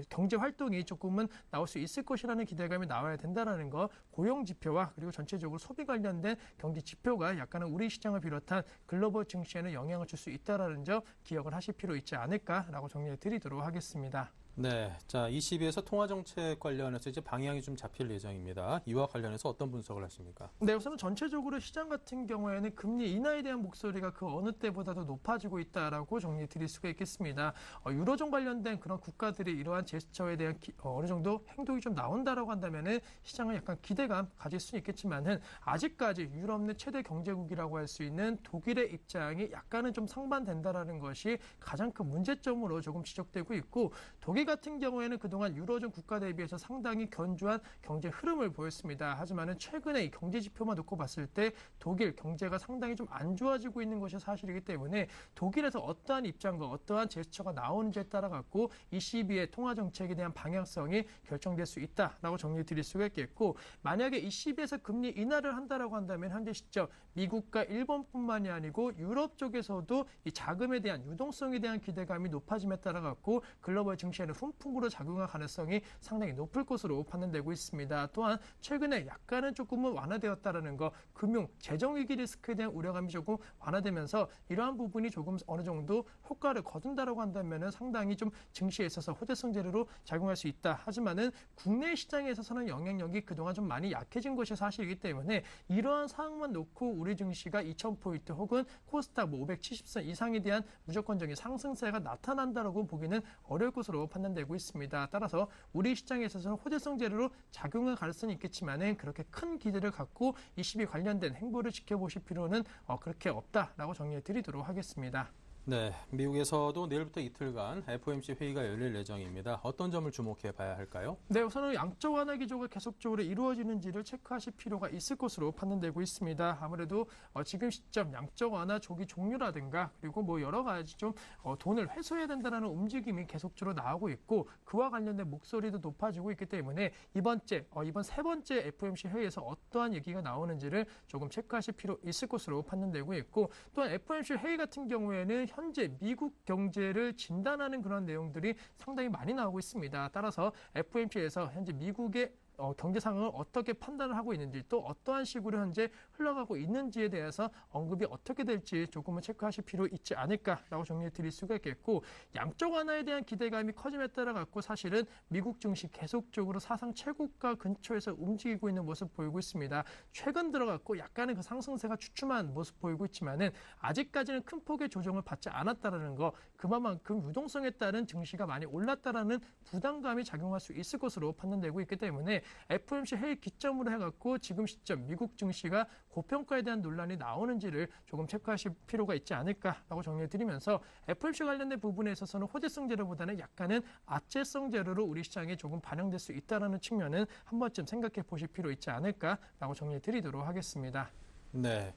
경제 활동이 조금은 나올 수 있을 것이라는 기대감이 나와야 된다는 거 고용 지표와 그리고 전체적으로 소비 관련된 경제 지표가 약간은 우리 시장을 비롯한 글로벌 증시에는 영향을 줄 수 있다는 점 기억을 하실 필요 있지 않을까라고 정리해 드리도록 하겠습니다. 네, 자 ECB에서 통화 정책 관련해서 이제 방향이 좀 잡힐 예정입니다. 이와 관련해서 어떤 분석을 하십니까? 네, 우선은 전체적으로 시장 같은 경우에는 금리 인하에 대한 목소리가 그 어느 때보다도 높아지고 있다라고 정리해 드릴 수가 있겠습니다. 유로존 관련된 그런 국가들이 이러한 제스처에 대한 어느 정도 행동이 좀 나온다라고 한다면은 시장은 약간 기대감 가질 수 있겠지만은 아직까지 유럽 내 최대 경제국이라고 할 수 있는 독일의 입장이 약간은 좀 상반된다라는 것이 가장 큰 문제점으로 조금 지적되고 있고 독일 같은 경우에는 그동안 유로존 국가 대비해서 상당히 견조한 경제 흐름을 보였습니다. 하지만은 최근에 이 경제 지표만 놓고 봤을 때 독일 경제가 상당히 좀 안 좋아지고 있는 것이 사실이기 때문에 독일에서 어떠한 입장과 어떠한 제스처가 나오는지에 따라 갖고 ECB의 통화 정책에 대한 방향성이 결정될 수 있다라고 정리해 드릴 수가 있겠고 만약에 ECB에서 금리 인하를 한다라고 한다면 현재 시점 미국과 일본뿐만이 아니고 유럽 쪽에서도 이 자금에 대한 유동성에 대한 기대감이 높아짐에 따라 갖고 글로벌 증시에는 훈풍으로 작용할 가능성이 상당히 높을 것으로 판단되고 있습니다. 또한 최근에 약간은 조금은 완화되었다라는 거, 금융, 재정 위기 리스크에 대한 우려감이 조금 완화되면서 이러한 부분이 조금 어느 정도 효과를 거둔다라고 한다면은 상당히 좀 증시에 있어서 호재성 재료로 작용할 수 있다. 하지만은 국내 시장에 있어서는 영향력이 그동안 좀 많이 약해진 것이 사실이기 때문에 이러한 사항만 놓고 우리 증시가 2,000포인트 혹은 코스닥 570선 이상에 대한 무조건적인 상승세가 나타난다라고 보기는 어려울 것으로 판단되고 있습니다. 따라서 우리 시장에 있어서는 호재성 재료로 작용할 가능성이 있겠지만은 그렇게 큰 기대를 갖고 ECB 관련된 행보를 지켜보실 필요는 그렇게 없다라고 정리해 드리도록 하겠습니다. 네, 미국에서도 내일부터 이틀간 FOMC 회의가 열릴 예정입니다. 어떤 점을 주목해 봐야 할까요? 네, 우선은 양적 완화 기조가 계속적으로 이루어지는지를 체크하실 필요가 있을 것으로 판단되고 있습니다. 아무래도 지금 시점 양적 완화 조기 종료라든가 그리고 여러 가지 좀 돈을 회수해야 된다는 움직임이 계속적으로 나오고 있고 그와 관련된 목소리도 높아지고 있기 때문에 이번 세 번째 FOMC 회의에서 어떠한 얘기가 나오는지를 조금 체크하실 필요 있을 것으로 판단되고 있고 또한 FOMC 회의 같은 경우에는 현재 미국 경제를 진단하는 그런 내용들이 상당히 많이 나오고 있습니다. 따라서 FOMC에서 현재 미국의 경제 상황을 어떻게 판단을 하고 있는지 또 어떠한 식으로 현재 흘러가고 있는지에 대해서 언급이 어떻게 될지 조금은 체크하실 필요 있지 않을까라고 정리해 드릴 수가 있겠고 양적 완화에 대한 기대감이 커짐에 따라 갖고 사실은 미국 증시 계속적으로 사상 최고가 근처에서 움직이고 있는 모습 보이고 있습니다. 최근 들어갔고 약간은 그 상승세가 주춤한 모습 보이고 있지만은 아직까지는 큰 폭의 조정을 받지 않았다라는 거 그만큼 유동성에 따른 증시가 많이 올랐다라는 부담감이 작용할 수 있을 것으로 판단되고 있기 때문에 FOMC 회의 기점으로 해갖고 지금 시점 미국 증시가 고평가에 대한 논란이 나오는지를 조금 체크하실 필요가 있지 않을까라고 정리해드리면서 FOMC 관련된 부분에 있어서는 호재성 재료보다는 약간은 악재성 재료로 우리 시장에 조금 반영될 수 있다는 측면은 한 번쯤 생각해 보실 필요 있지 않을까라고 정리해드리도록 하겠습니다. 네.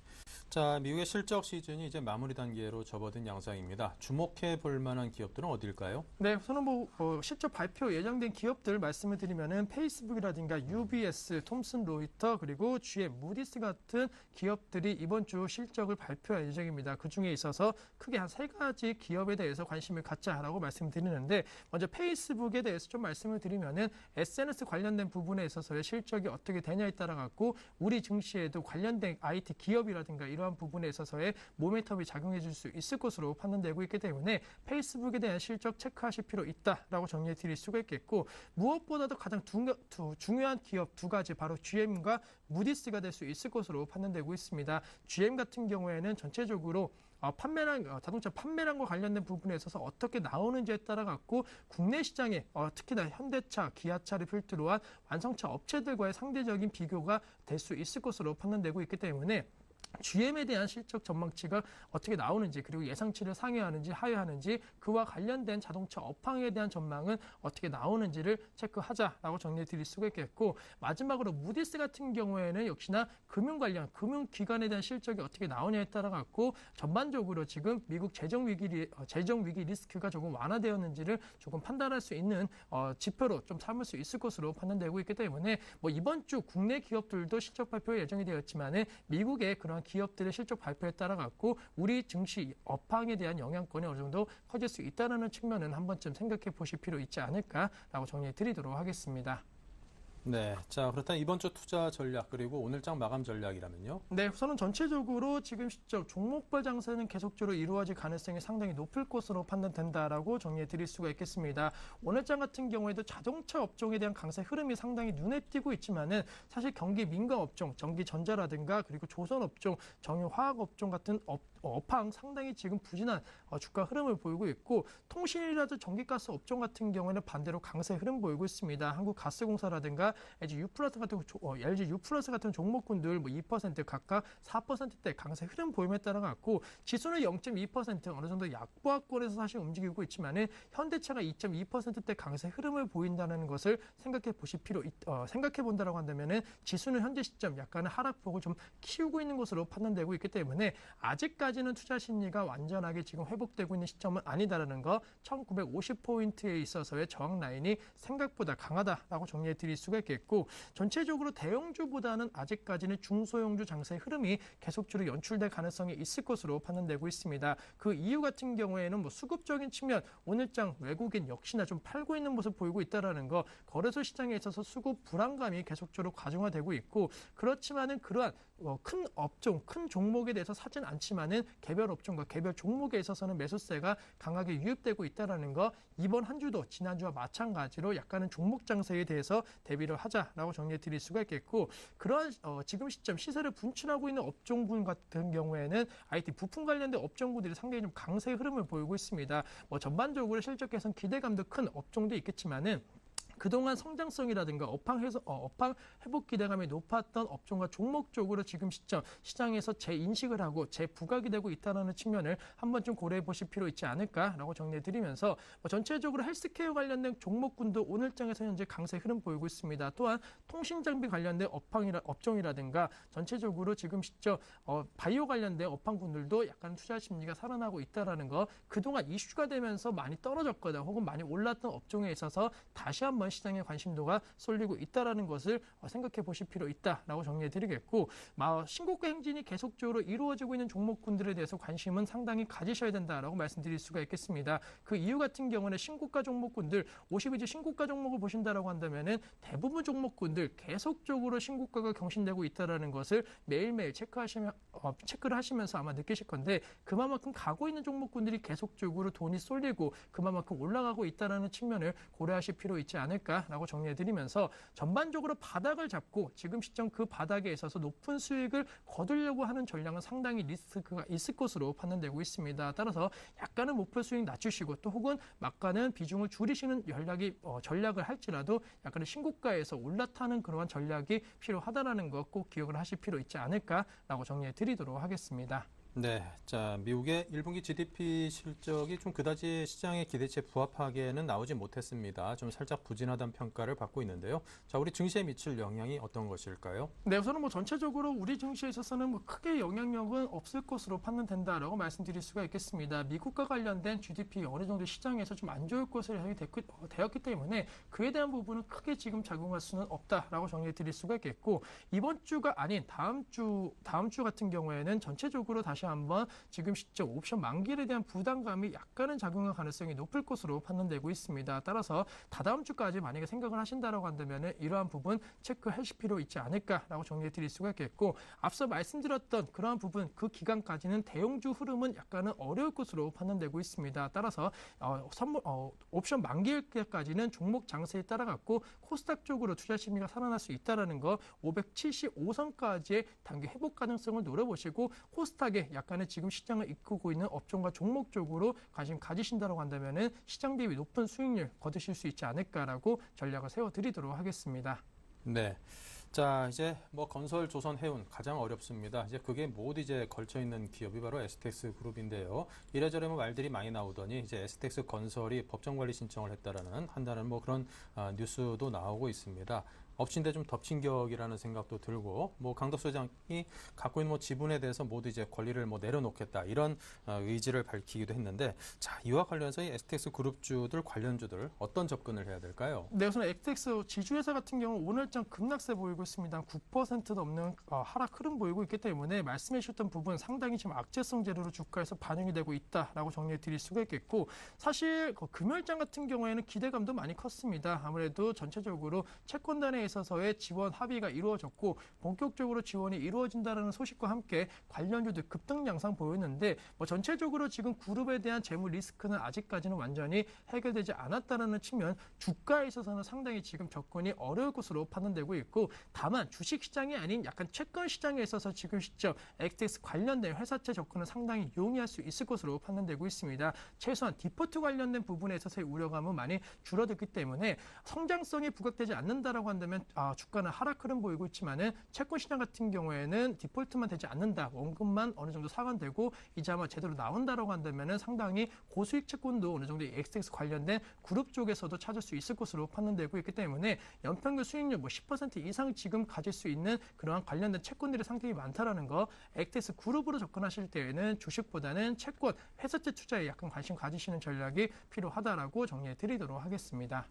자, 미국의 실적 시즌이 이제 마무리 단계로 접어든 양상입니다. 주목해 볼 만한 기업들은 어딜까요? 네, 우선은 실적 발표 예정된 기업들 말씀을 드리면은 페이스북이라든가 UBS, 톰슨 로이터 그리고 GM, 무디스 같은 기업들이 이번 주 실적을 발표할 예정입니다. 그 중에 있어서 크게 한 3가지 기업에 대해서 관심을 갖자라고 말씀드리는데 먼저 페이스북에 대해서 좀 말씀을 드리면은 SNS 관련된 부분에 있어서의 실적이 어떻게 되냐에 따라 갖고 우리 증시에도 관련된 IT 기업이라든가 이러한 부분에 있어서의 모멘텀이 작용해 줄 수 있을 것으로 판단되고 있기 때문에 페이스북에 대한 실적 체크하실 필요 있다라고 정리해 드릴 수가 있겠고 무엇보다도 가장 중요한 기업 2가지 바로 GM과 무디스가 될 수 있을 것으로 판단되고 있습니다. GM 같은 경우에는 전체적으로 자동차 판매량과 관련된 부분에 있어서 어떻게 나오는지에 따라 갖고 국내 시장에 특히나 현대차, 기아차를 필두로 한 완성차 업체들과의 상대적인 비교가 될 수 있을 것으로 판단되고 있기 때문에 GM에 대한 실적 전망치가 어떻게 나오는지 그리고 예상치를 상회하는지 하회하는지 그와 관련된 자동차 업황에 대한 전망은 어떻게 나오는지를 체크하자라고 정리해 드릴 수가 있겠고 마지막으로 무디스 같은 경우에는 역시나 금융 관련 금융기관에 대한 실적이 어떻게 나오냐에 따라 갖고 전반적으로 지금 미국 재정 위기 리스크가 조금 완화되었는지를 조금 판단할 수 있는 지표로 좀 삼을 수 있을 것으로 판단되고 있기 때문에 이번 주 국내 기업들도 실적 발표 예정이 되었지만은 미국의 그런 기업들의 실적 발표에 따라 갖고 우리 증시 업황에 대한 영향권이 어느 정도 커질 수 있다는 측면은 한 번쯤 생각해 보실 필요 있지 않을까라고 정리해 드리도록 하겠습니다. 네. 자, 그렇다면 이번 주 투자 전략 그리고 오늘장 마감 전략이라면요? 네, 우선은 전체적으로 지금 시점 종목별 장세는 계속적으로 이루어질 가능성이 상당히 높을 것으로 판단된다라고 정리해 드릴 수가 있겠습니다. 오늘장 같은 경우에도 자동차 업종에 대한 강세 흐름이 상당히 눈에 띄고 있지만은 사실 경기 민감 업종, 전기전자라든가 그리고 조선 업종, 정유화학 업종 같은 업황 상당히 지금 부진한 주가 흐름을 보이고 있고 통신이라든지 전기가스 업종 같은 경우에는 반대로 강세 흐름 보이고 있습니다. 한국가스공사라든가 LG U+ 같은 종목군들 2% 각각 4%대 강세 흐름 보임에 따라 갖고 지수는 0.2% 어느 정도 약보합권에서 사실 움직이고 있지만은 현대차가 2.2%대 강세 흐름을 보인다는 것을 생각해 본다라고 한다면은 지수는 현재 시점 약간의 하락폭을 좀 키우고 있는 것으로 판단되고 있기 때문에 아직까지는 투자 심리가 완전하게 지금 회복되고 있는 시점은 아니다라는 거 1950포인트에 있어서의 저항 라인이 생각보다 강하다라고 정리해 드릴 수가 있겠고 전체적으로 대형주보다는 아직까지는 중소형주 장세 흐름이 계속적으로 연출될 가능성이 있을 것으로 판단되고 있습니다. 그 이유 같은 경우에는 수급적인 측면 오늘장 외국인 역시나 좀 팔고 있는 모습 보이고 있다라는 거 거래소 시장에 있어서 수급 불안감이 계속적으로 가중화되고 있고 그렇지만은 그러한 큰 업종, 큰 종목에 대해서 사진 않지만은 개별 업종과 개별 종목에 있어서는 매수세가 강하게 유입되고 있다라는 거 이번 한 주도 지난주와 마찬가지로 약간은 종목 장세에 대해서 대비를 하자라고 정리해 드릴 수가 있겠고 그러한 지금 시점 시세를 분출하고 있는 업종군 같은 경우에는 IT 부품 관련된 업종군들이 상당히 좀 강세 흐름을 보이고 있습니다. 전반적으로 실적 개선 기대감도 큰 업종도 있겠지만은 그동안 성장성이라든가 업황 회복 기대감이 높았던 업종과 종목 쪽으로 지금 시점 시장에서 재인식을 하고 재부각이 되고 있다는 측면을 한번 좀 고려해 보실 필요 있지 않을까라고 정리해 드리면서 전체적으로 헬스케어 관련된 종목군도 오늘장에서 현재 강세 흐름 보이고 있습니다. 또한 통신장비 관련된 업종이라든가 전체적으로 지금 시점 바이오 관련된 업황군들도 약간 투자 심리가 살아나고 있다는 거 그동안 이슈가 되면서 많이 떨어졌거나 혹은 많이 올랐던 업종에 있어서 다시 한번 시장의 관심도가 쏠리고 있다는 것을 생각해 보실 필요 있다라고 정리해 드리겠고 신고가 행진이 계속적으로 이루어지고 있는 종목군들에 대해서 관심은 상당히 가지셔야 된다라고 말씀드릴 수가 있겠습니다. 그 이유 같은 경우는 신고가 종목군들 52주 신고가 종목을 보신다라고 한다면은 대부분 종목군들 계속적으로 신고가가 경신되고 있다는 것을 매일매일 체크를 하시면서 아마 느끼실 건데 그만큼 가고 있는 종목군들이 계속적으로 돈이 쏠리고 그만큼 올라가고 있다는 측면을 고려하실 필요 있지 않을까 않을까라고 정리해드리면서 전반적으로 바닥을 잡고 지금 시점 그 바닥에 있어서 높은 수익을 거두려고 하는 전략은 상당히 리스크가 있을 것으로 판단되고 있습니다. 따라서 약간은 목표 수익 낮추시고 또 혹은 막간은 비중을 줄이시는 전략을 할지라도 약간의 신고가에서 올라타는 그러한 전략이 필요하다라는 것 꼭 기억을 하실 필요 있지 않을까라고 정리해 드리도록 하겠습니다. 네, 자, 미국의 1분기 GDP 실적이 좀 그다지 시장의 기대치에 부합하게는 나오지 못했습니다. 좀 살짝 부진하다는 평가를 받고 있는데요. 자, 우리 증시에 미칠 영향이 어떤 것일까요? 네, 우선은 전체적으로 우리 증시에 있어서는 크게 영향력은 없을 것으로 판단된다라고 말씀드릴 수가 있겠습니다. 미국과 관련된 GDP 어느 정도 시장에서 좀 안 좋을 것으로 예상이 되었기 때문에 그에 대한 부분은 크게 지금 작용할 수는 없다라고 정리해 드릴 수가 있겠고, 이번 주가 아닌 다음 주 같은 경우에는 전체적으로 다시 한번 지금 시점 옵션 만기에 대한 부담감이 약간은 작용할 가능성이 높을 것으로 판단되고 있습니다. 따라서 다다음 주까지 만약에 생각을 하신다라고 한다면 이러한 부분 체크하실 필요 있지 않을까라고 정리해 드릴 수가 있겠고, 앞서 말씀드렸던 그러한 부분 그 기간까지는 대형주 흐름은 약간은 어려울 것으로 판단되고 있습니다. 따라서 옵션 만기일 때까지는 종목 장세에 따라갔고 코스닥 쪽으로 투자 심리가 살아날 수 있다는 거 575선까지의 단기 회복 가능성을 노려보시고 코스닥에 약간의 지금 시장을 이끌고 있는 업종과 종목 쪽으로 관심 가지신다고 한다면 시장 대비 높은 수익률 거두실 수 있지 않을까라고 전략을 세워드리도록 하겠습니다. 네. 자, 이제 건설, 조선, 해운 가장 어렵습니다. 이제 그게 모두 이제 걸쳐 있는 기업이 바로 STX 그룹인데요. 이래저래 말들이 많이 나오더니 이제 STX 건설이 법정 관리 신청을 했다라는 한다는 그런 뉴스도 나오고 있습니다. 엎친 데 좀 덮친 격이라는 생각도 들고, 강덕 소장이 갖고 있는 지분에 대해서 모두 이제 권리를 내려놓겠다 이런 의지를 밝히기도 했는데, 자, 이와 관련해서 이 STX 그룹주들 관련주들 어떤 접근을 해야 될까요? 네, 우선 STX 지주회사 같은 경우 오늘장 급락세 보이고 있습니다. 9%도 넘는 하락 흐름 보이고 있기 때문에 말씀해 주셨던 부분 상당히 지금 악재성 재료로 주가에서 반영이 되고 있다라고 정리해 드릴 수가 있겠고, 사실 금요일장 같은 경우에는 기대감도 많이 컸습니다. 아무래도 전체적으로 채권단에 있어서의 지원 합의가 이루어졌고 본격적으로 지원이 이루어진다는 소식과 함께 관련주들 급등 양상 보였는데 전체적으로 지금 그룹에 대한 재무 리스크는 아직까지는 완전히 해결되지 않았다는 측면, 주가에 있어서는 상당히 지금 접근이 어려울 것으로 판단되고 있고, 다만 주식시장이 아닌 약간 채권 시장에 있어서 지금 시점 STX 관련된 회사채 접근은 상당히 용이할 수 있을 것으로 판단되고 있습니다. 최소한 디포트 관련된 부분에 있어서의 우려감은 많이 줄어들기 때문에 성장성이 부각되지 않는다라고 한다면 주가는 하락 흐름 보이고 있지만은 채권 시장 같은 경우에는 디폴트만 되지 않는다, 원금만 어느 정도 상환되고 이자만 제대로 나온다라고 한다면은 상당히 고수익 채권도 어느 정도 STX 관련된 그룹 쪽에서도 찾을 수 있을 것으로 판단되고 있기 때문에 연평균 수익률 10% 이상 지금 가질 수 있는 그러한 관련된 채권들이 상당히 많다라는 거, STX 그룹으로 접근하실 때에는 주식보다는 채권, 회사채 투자에 약간 관심 가지시는 전략이 필요하다라고 정리해 드리도록 하겠습니다.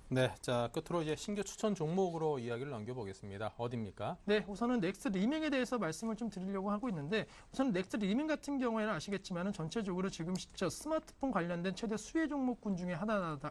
네, 자, 끝으로 이제 신규 추천 종목으로 이야기를 넘겨보겠습니다. 어디입니까? 네, 우선은 넥스 리밍에 대해서 말씀을 좀 드리려고 하고 있는데, 우선 넥스 리밍 같은 경우에는 아시겠지만은 전체적으로 지금 시점 스마트폰 관련된 최대 수혜 종목군 중에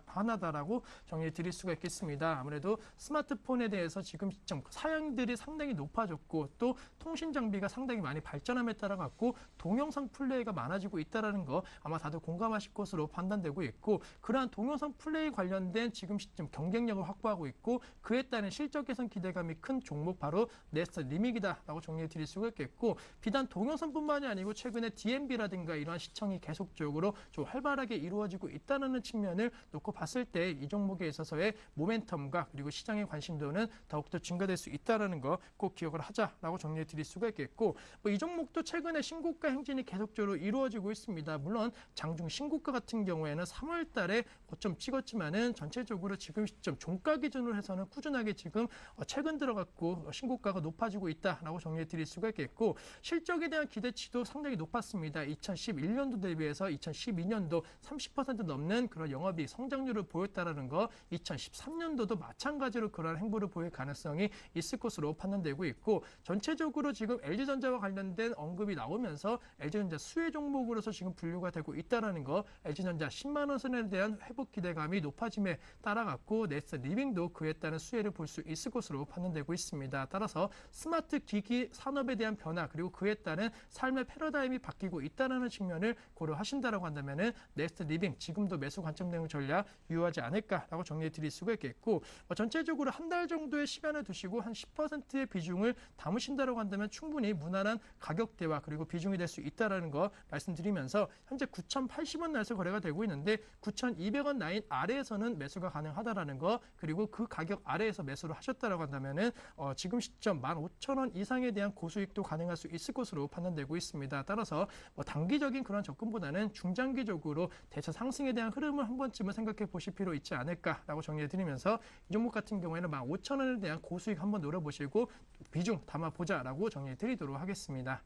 하나다라고 정리해 드릴 수가 있겠습니다. 아무래도 스마트폰에 대해서 지금 시점 사양들이 상당히 높아졌고 또 통신 장비가 상당히 많이 발전함에 따라 갖고 동영상 플레이가 많아지고 있다라는 거 아마 다들 공감하실 것으로 판단되고 있고, 그러한 동영상 플레이 관련된 지금 시점 경쟁력을 확보하고 있고 그에 따른 실적 개선 기대감이 큰 종목 바로 넥스 리믹이다라고 정리해 드릴 수가 있겠고, 비단 동영상뿐만이 아니고 최근에 DMB라든가 이러한 시청이 계속적으로 좀 활발하게 이루어지고 있다는 측면을 놓고 봤을 때 이 종목에 있어서의 모멘텀과 그리고 시장의 관심도는 더욱더 증가될 수 있다는 거 꼭 기억을 하자라고 정리해 드릴 수가 있겠고, 이 종목도 최근에 신고가 행진이 계속적으로 이루어지고 있습니다. 물론 장중 신고가 같은 경우에는 3월 달에 고점 찍었지만은 전체적으로 지금 시점 종가 기준으로 해서는 꾸준하게 지금 최근 들어갔고 신고가가 높아지고 있다라고 정리해 드릴 수가 있겠고, 실적에 대한 기대치도 상당히 높았습니다. 2011년도 대비해서 2012년도 30% 넘는 그런 영업이익 성장률을 보였다라는 거, 2013년도도 마찬가지로 그런 행보를 보일 가능성이 있을 것으로 판단되고 있고, 전체적으로 지금 LG전자와 관련된 언급이 나오면서 LG전자 수혜 종목으로서 지금 분류가 되고 있다라는 거, LG전자 10만 원 선에 대한 회복 기대감이 높아짐에 따라갔고 같고 네스트 리빙도 그에 따른 수혜를 볼 수 있을 것으로 판단되고 있습니다. 따라서 스마트 기기 산업에 대한 변화 그리고 그에 따른 삶의 패러다임이 바뀌고 있다는 측면을 고려하신다라고 한다면은 네스트 리빙 지금도 매수 관점 대응 전략 유효하지 않을까라고 정리해 드릴 수가 있겠고 전체적으로 한 달 정도의 시간을 두시고 한 10%의 비중을 담으신다라고 한다면 충분히 무난한 가격대와 그리고 비중이 될 수 있다라는 거 말씀드리면서 현재 9,080원 라인에서 거래가 되고 있는데 9,200원 라인 아래에서는 매수가 가능하다라는 거 그리고 그 가격 아래에서 매수를 하셨다라고 한다면은 지금 시점 15,000원 이상에 대한 고수익도 가능할 수 있을 것으로 판단되고 있습니다. 따라서 단기적인 그런 접근보다는 중장기적으로 대차 상승에 대한 흐름을 한 번쯤은 생각해 보실 필요 있지 않을까라고 정리해 드리면서 이 종목 같은 경우에는 15,000원에 대한 고수익 한번 노려보시고 비중 담아보자라고 정리해 드리도록 하겠습니다.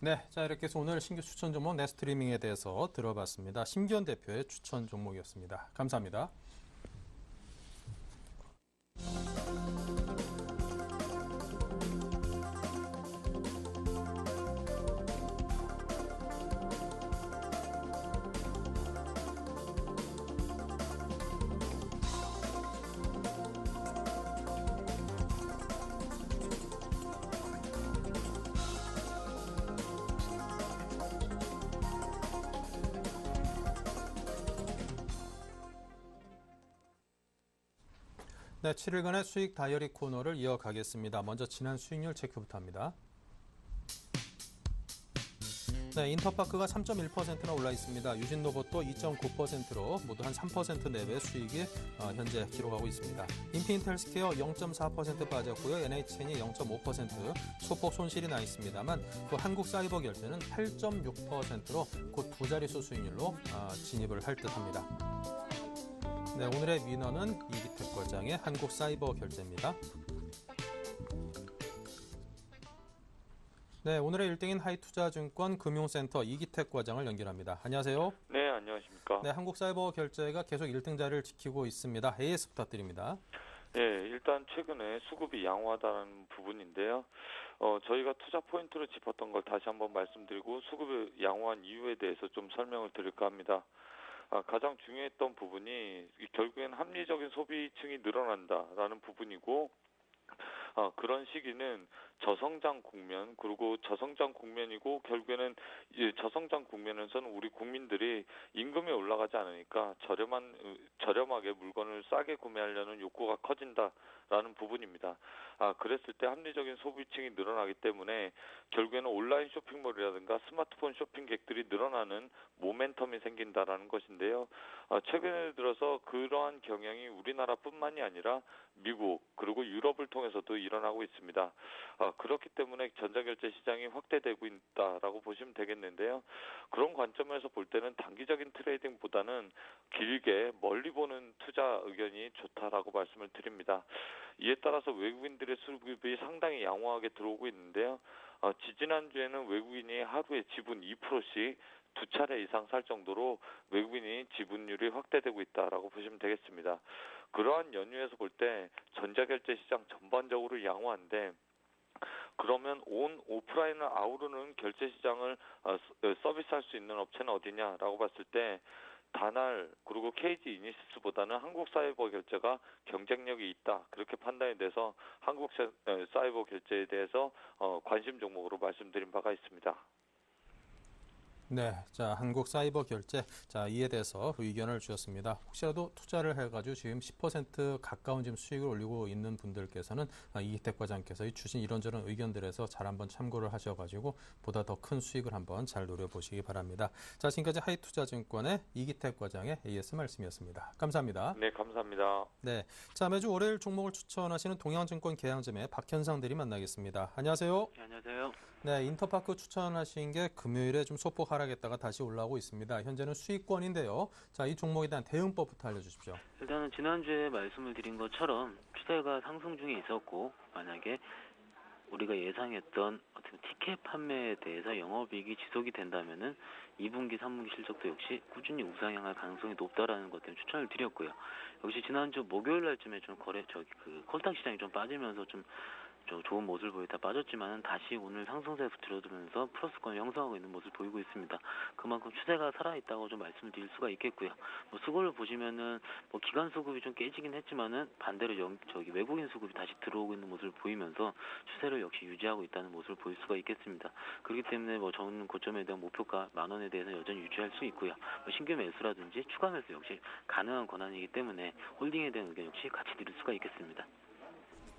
네, 자 이렇게 해서 오늘 신규 추천 종목 네스트리밍에 대해서 들어봤습니다. 심기현 대표의 추천 종목이었습니다. 감사합니다. 네, 7일간의 수익 다이어리 코너를 이어가겠습니다. 먼저 지난 수익률 체크부터 합니다. 네, 인터파크가 3.1%나 올라 있습니다. 유진로봇도 2.9%로 모두 한 3% 내외 수익이 현재 기록하고 있습니다. 인피니트헬스케어 0.4% 빠졌고요. NHN이 0.5% 소폭 손실이 나 있습니다만 또 한국사이버결제는 8.6%로 곧 두 자릿수 수익률로 진입을 할 듯합니다. 네, 오늘의 위너는 이기택 과장의 한국사이버결제입니다. 네, 오늘의 1등인 하이투자증권 금융센터 이기택 과장을 연결합니다. 안녕하세요. 네, 안녕하십니까. 네, 한국사이버결제가 계속 1등 자리를 지키고 있습니다. AS 부탁드립니다. 네, 일단 최근에 수급이 양호하다는 부분인데요. 저희가 투자 포인트로 짚었던 걸 다시 한번 말씀드리고 수급이 양호한 이유에 대해서 좀 설명을 드릴까 합니다. 가장 중요했던 부분이 결국엔 합리적인 소비층이 늘어난다라는 부분이고 그런 시기는 저성장 국면 그리고 저성장 국면이고 결국에는 이 저성장 국면에서는 우리 국민들이 임금이 올라가지 않으니까 저렴하게 물건을 싸게 구매하려는 욕구가 커진다라는 부분입니다. 그랬을 때 합리적인 소비층이 늘어나기 때문에 결국에는 온라인 쇼핑몰이라든가 스마트폰 쇼핑객들이 늘어나는 모멘텀이 생긴다라는 것인데요. 최근에 들어서 그러한 경향이 우리나라뿐만이 아니라 미국 그리고 유럽을 통해서도 일어나고 있습니다. 그렇기 때문에 전자결제 시장이 확대되고 있다라고 보시면 되겠는데요. 그런 관점에서 볼 때는 단기적인 트레이딩보다는 길게 멀리 보는 투자 의견이 좋다라고 말씀을 드립니다. 이에 따라서 외국인들의 수급이 상당히 양호하게 들어오고 있는데요. 지지난주에는 외국인이 하루에 지분 2%씩 두 차례 이상 살 정도로 외국인이 지분율이 확대되고 있다라고 보시면 되겠습니다. 그러한 연유에서 볼 때 전자결제 시장 전반적으로 양호한데 그러면 온 오프라인을 아우르는 결제 시장을 서비스할 수 있는 업체는 어디냐라고 봤을 때 다날 그리고 KG 이니시스보다는 한국사이버결제가 경쟁력이 있다 그렇게 판단이 돼서 한국사이버결제에 대해서 관심 종목으로 말씀드린 바가 있습니다. 네, 자 한국사이버결제, 자 이에 대해서 의견을 주셨습니다. 혹시라도 투자를 해가지고 지금 10% 가까운 지금 수익을 올리고 있는 분들께서는 이기택 과장께서 주신 이런저런 의견들에서 잘 한번 참고를 하셔가지고 보다 더 큰 수익을 한번 잘 노려보시기 바랍니다. 자 지금까지 하이투자증권의 이기택 과장의 AS 말씀이었습니다. 감사합니다. 네, 감사합니다. 네, 자 매주 월요일 종목을 추천하시는 동양증권 계양점의 박현상 대리 만나겠습니다. 안녕하세요. 네, 안녕하세요. 네, 인터파크 추천하신 게 금요일에 좀 소폭 하락했다가 다시 올라오고 있습니다. 현재는 수익권인데요. 자, 이 종목에 대한 대응법부터 알려주십시오. 일단은 지난주에 말씀을 드린 것처럼 추세가 상승 중에 있었고 만약에 우리가 예상했던 어떤 티켓 판매에 대해서 영업이익이 지속이 된다면은 2분기, 3분기 실적도 역시 꾸준히 우상향할 가능성이 높다라는 것 때문에 추천을 드렸고요. 역시 지난주 목요일 날쯤에 좀 콜탁 시장이 좀 빠지면서 좀 좋은 모습을 보이다 빠졌지만 다시 오늘 상승세에서 들어오면서 플러스권을 형성하고 있는 모습을 보이고 있습니다. 그만큼 추세가 살아있다고 좀 말씀을 드릴 수가 있겠고요. 뭐 수급을 보시면은 뭐 기관 수급이 좀 깨지긴 했지만은 반대로 외국인 수급이 다시 들어오고 있는 모습을 보이면서 추세를 역시 유지하고 있다는 모습을 보일 수가 있겠습니다. 그렇기 때문에 뭐 저는 고점에 대한 목표가 10,000원에 대해서 여전히 유지할 수 있고요. 뭐 신규 매수라든지 추가 매수 역시 가능한 권한이기 때문에 홀딩에 대한 의견 역시 같이 드릴 수가 있겠습니다.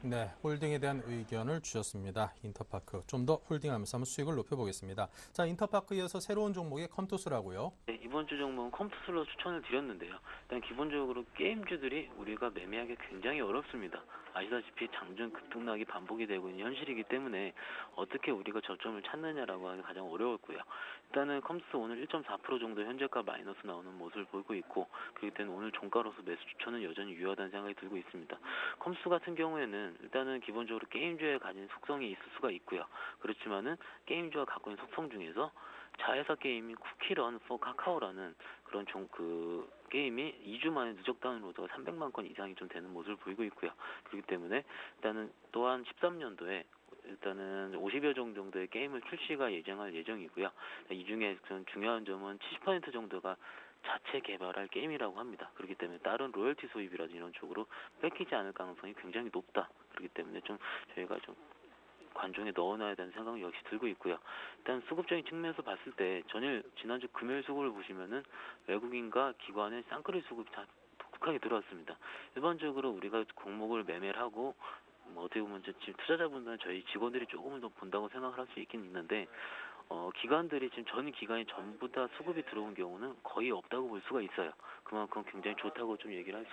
네, 홀딩에 대한 의견을 주셨습니다. 인터파크 좀 더 홀딩하면서 한번 수익을 높여보겠습니다. 자, 인터파크에 이어서 새로운 종목이 컴투스라고요. 네, 이번 주 종목은 컴투스로 추천을 드렸는데요. 일단 기본적으로 게임주들이 우리가 매매하기 굉장히 어렵습니다. 아시다시피 장중 급등락이 반복이 되고 있는 현실이기 때문에 어떻게 우리가 저점을 찾느냐라고 하기 가장 어려웠고요. 일단은 컴투스 오늘 1.4% 정도 현재가 마이너스 나오는 모습을 보이고 있고, 그렇기 때문에 오늘 종가로서 매수 추천은 여전히 유효하다는 생각이 들고 있습니다. 컴투스 같은 경우에는 일단은 기본적으로 게임주에 가진 속성이 있을 수가 있고요. 그렇지만은 게임주가 갖고 있는 속성 중에서 자회사 게임인 쿠키런 포 카카오라는 그런 게임이 2주 만에 누적 다운로드가 300만 건 이상이 좀 되는 모습을 보이고 있고요. 그렇기 때문에 일단은 또한 13년도에 일단은 50여 종 정도의 게임을 출시가 예정할 예정이고요. 이 중에 중요한 점은 70% 정도가 자체 개발할 게임이라고 합니다. 그렇기 때문에 다른 로열티 수입이라든지 이런 쪽으로 뺏기지 않을 가능성이 굉장히 높다. 그렇기 때문에 좀 저희가 좀 관종에 넣어놔야 되는 생각이 역시 들고 있고요. 일단 수급적인 측면에서 봤을 때 지난주 금요일 수급을 보시면은 외국인과 기관의 쌍끌이 수급이 다 독특하게 들어왔습니다. 일반적으로 우리가 종목을 매매를 하고 뭐 어떻게 보면 지금 투자자분들은 저희 직원들이 조금은 더 본다고 생각을 할 수 있긴 있는데 기관들이 지금 전 기관이 전부 다 수급이 들어온 경우는 거의 없다고 볼 수가 있어요. 그만큼 굉장히 좋다고 좀 얘기를 할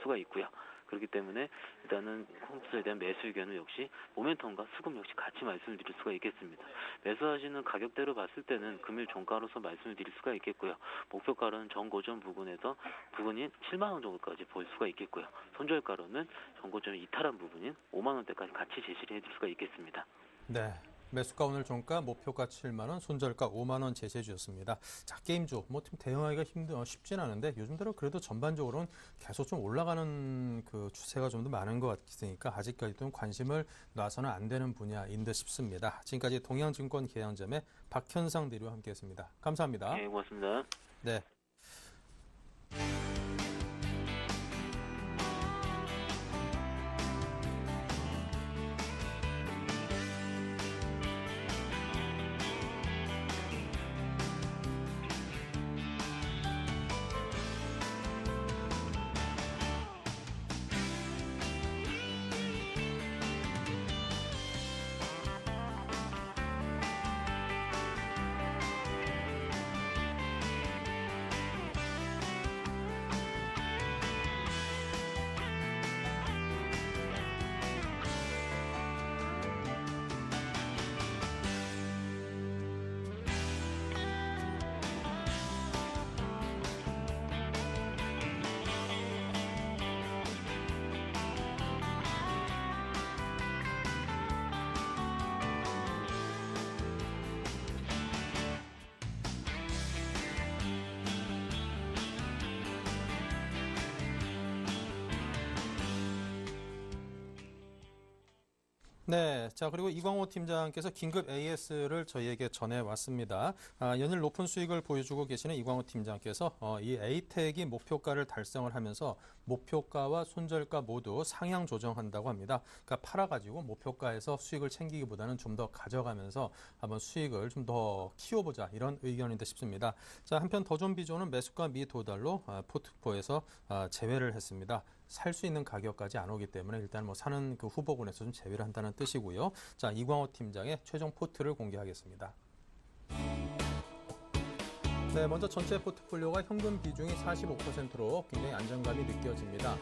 수가 있고요. 그렇기 때문에 일단은 컴투스에 대한 매수 의견은 역시 모멘텀과 수급 역시 같이 말씀을 드릴 수가 있겠습니다. 매수하시는 가격대로 봤을 때는 금일 종가로서 말씀을 드릴 수가 있겠고요. 목표가로는 전고점 부분인 7만 원 정도까지 볼 수가 있겠고요. 손절가로는 전고점이 이탈한 부분인 5만 원대까지 같이 제시를 해드릴 수가 있겠습니다. 네. 매수가 오늘 종가, 목표가 7만 원, 손절가 5만 원 제시해 주셨습니다. 자, 게임주 좀 대응하기가 쉽진 않은데 요즘 들어 그래도 전반적으로는 계속 좀 올라가는 그 추세가 좀 더 많은 것 같으니까 아직까지도 좀 관심을 놔서는 안 되는 분야인 듯 싶습니다. 지금까지 동양증권 계양점의 박현상 대리와 함께했습니다. 감사합니다. 네, 고맙습니다. 네. 네, 자 그리고 이광호 팀장께서 긴급 AS를 저희에게 전해왔습니다. 연일 높은 수익을 보여주고 계시는 이광호 팀장께서 이 에이텍이 목표가를 달성을 하면서 목표가와 손절가 모두 상향 조정한다고 합니다. 그러니까 팔아가지고 목표가에서 수익을 챙기기보다는 좀 더 가져가면서 한번 수익을 좀 더 키워보자 이런 의견인 듯 싶습니다. 자 한편 더존비존은 매수가 미도달로 포트포에서 제외를 했습니다. 살 수 있는 가격까지 안 오기 때문에 일단 사는 그 후보군에서 좀 제외를 한다는 뜻이고요. 자, 이광호 팀장의 최종 포트를 공개하겠습니다. 네, 먼저 전체 포트폴리오가 현금 비중이 45%로 굉장히 안정감이 느껴집니다.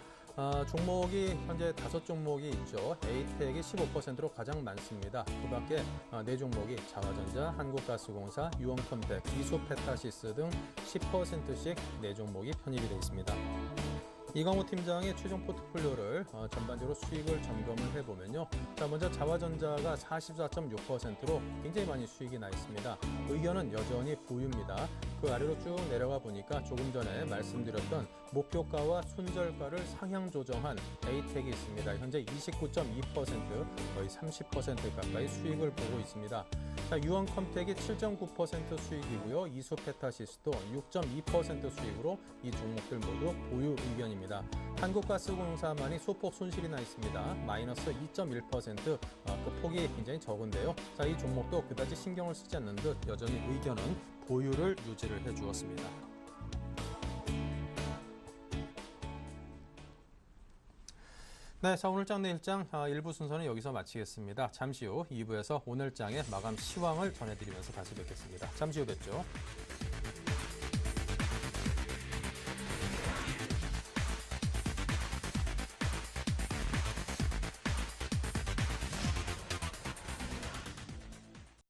종목이 현재 5종목이 있죠. 에이텍이 15%로 가장 많습니다. 그 밖에 4종목이 자화전자, 한국가스공사, 유원컴백, 이소페타시스 등 10%씩 4종목이 편입이 되어 있습니다. 이광호 팀장의 최종 포트폴리오를 전반적으로 수익을 점검을 해보면요. 자, 먼저 자화전자가 44.6%로 굉장히 많이 수익이 나 있습니다. 의견은 여전히 보유입니다. 그 아래로 쭉 내려가 보니까 조금 전에 말씀드렸던 목표가와 손절가를 상향 조정한 에이텍이 있습니다. 현재 29.2%, 거의 30% 가까이 수익을 보고 있습니다. 자, 유언컴텍이 7.9% 수익이고요. 이수페타시스도 6.2% 수익으로 이 종목들 모두 보유 의견입니다. 한국가스공사만이 소폭 손실이 나 있습니다. 마이너스 2.1%, 그 폭이 굉장히 적은데요. 자, 이 종목도 그다지 신경을 쓰지 않는 듯 여전히 의견은 보유를 유지를 해주었습니다. 네, 자, 오늘 장 내일장 1부 순서는 여기서 마치겠습니다. 잠시 후 2부에서 오늘 장의 마감 시황을 전해드리면서 다시 뵙겠습니다. 잠시 후 뵙죠.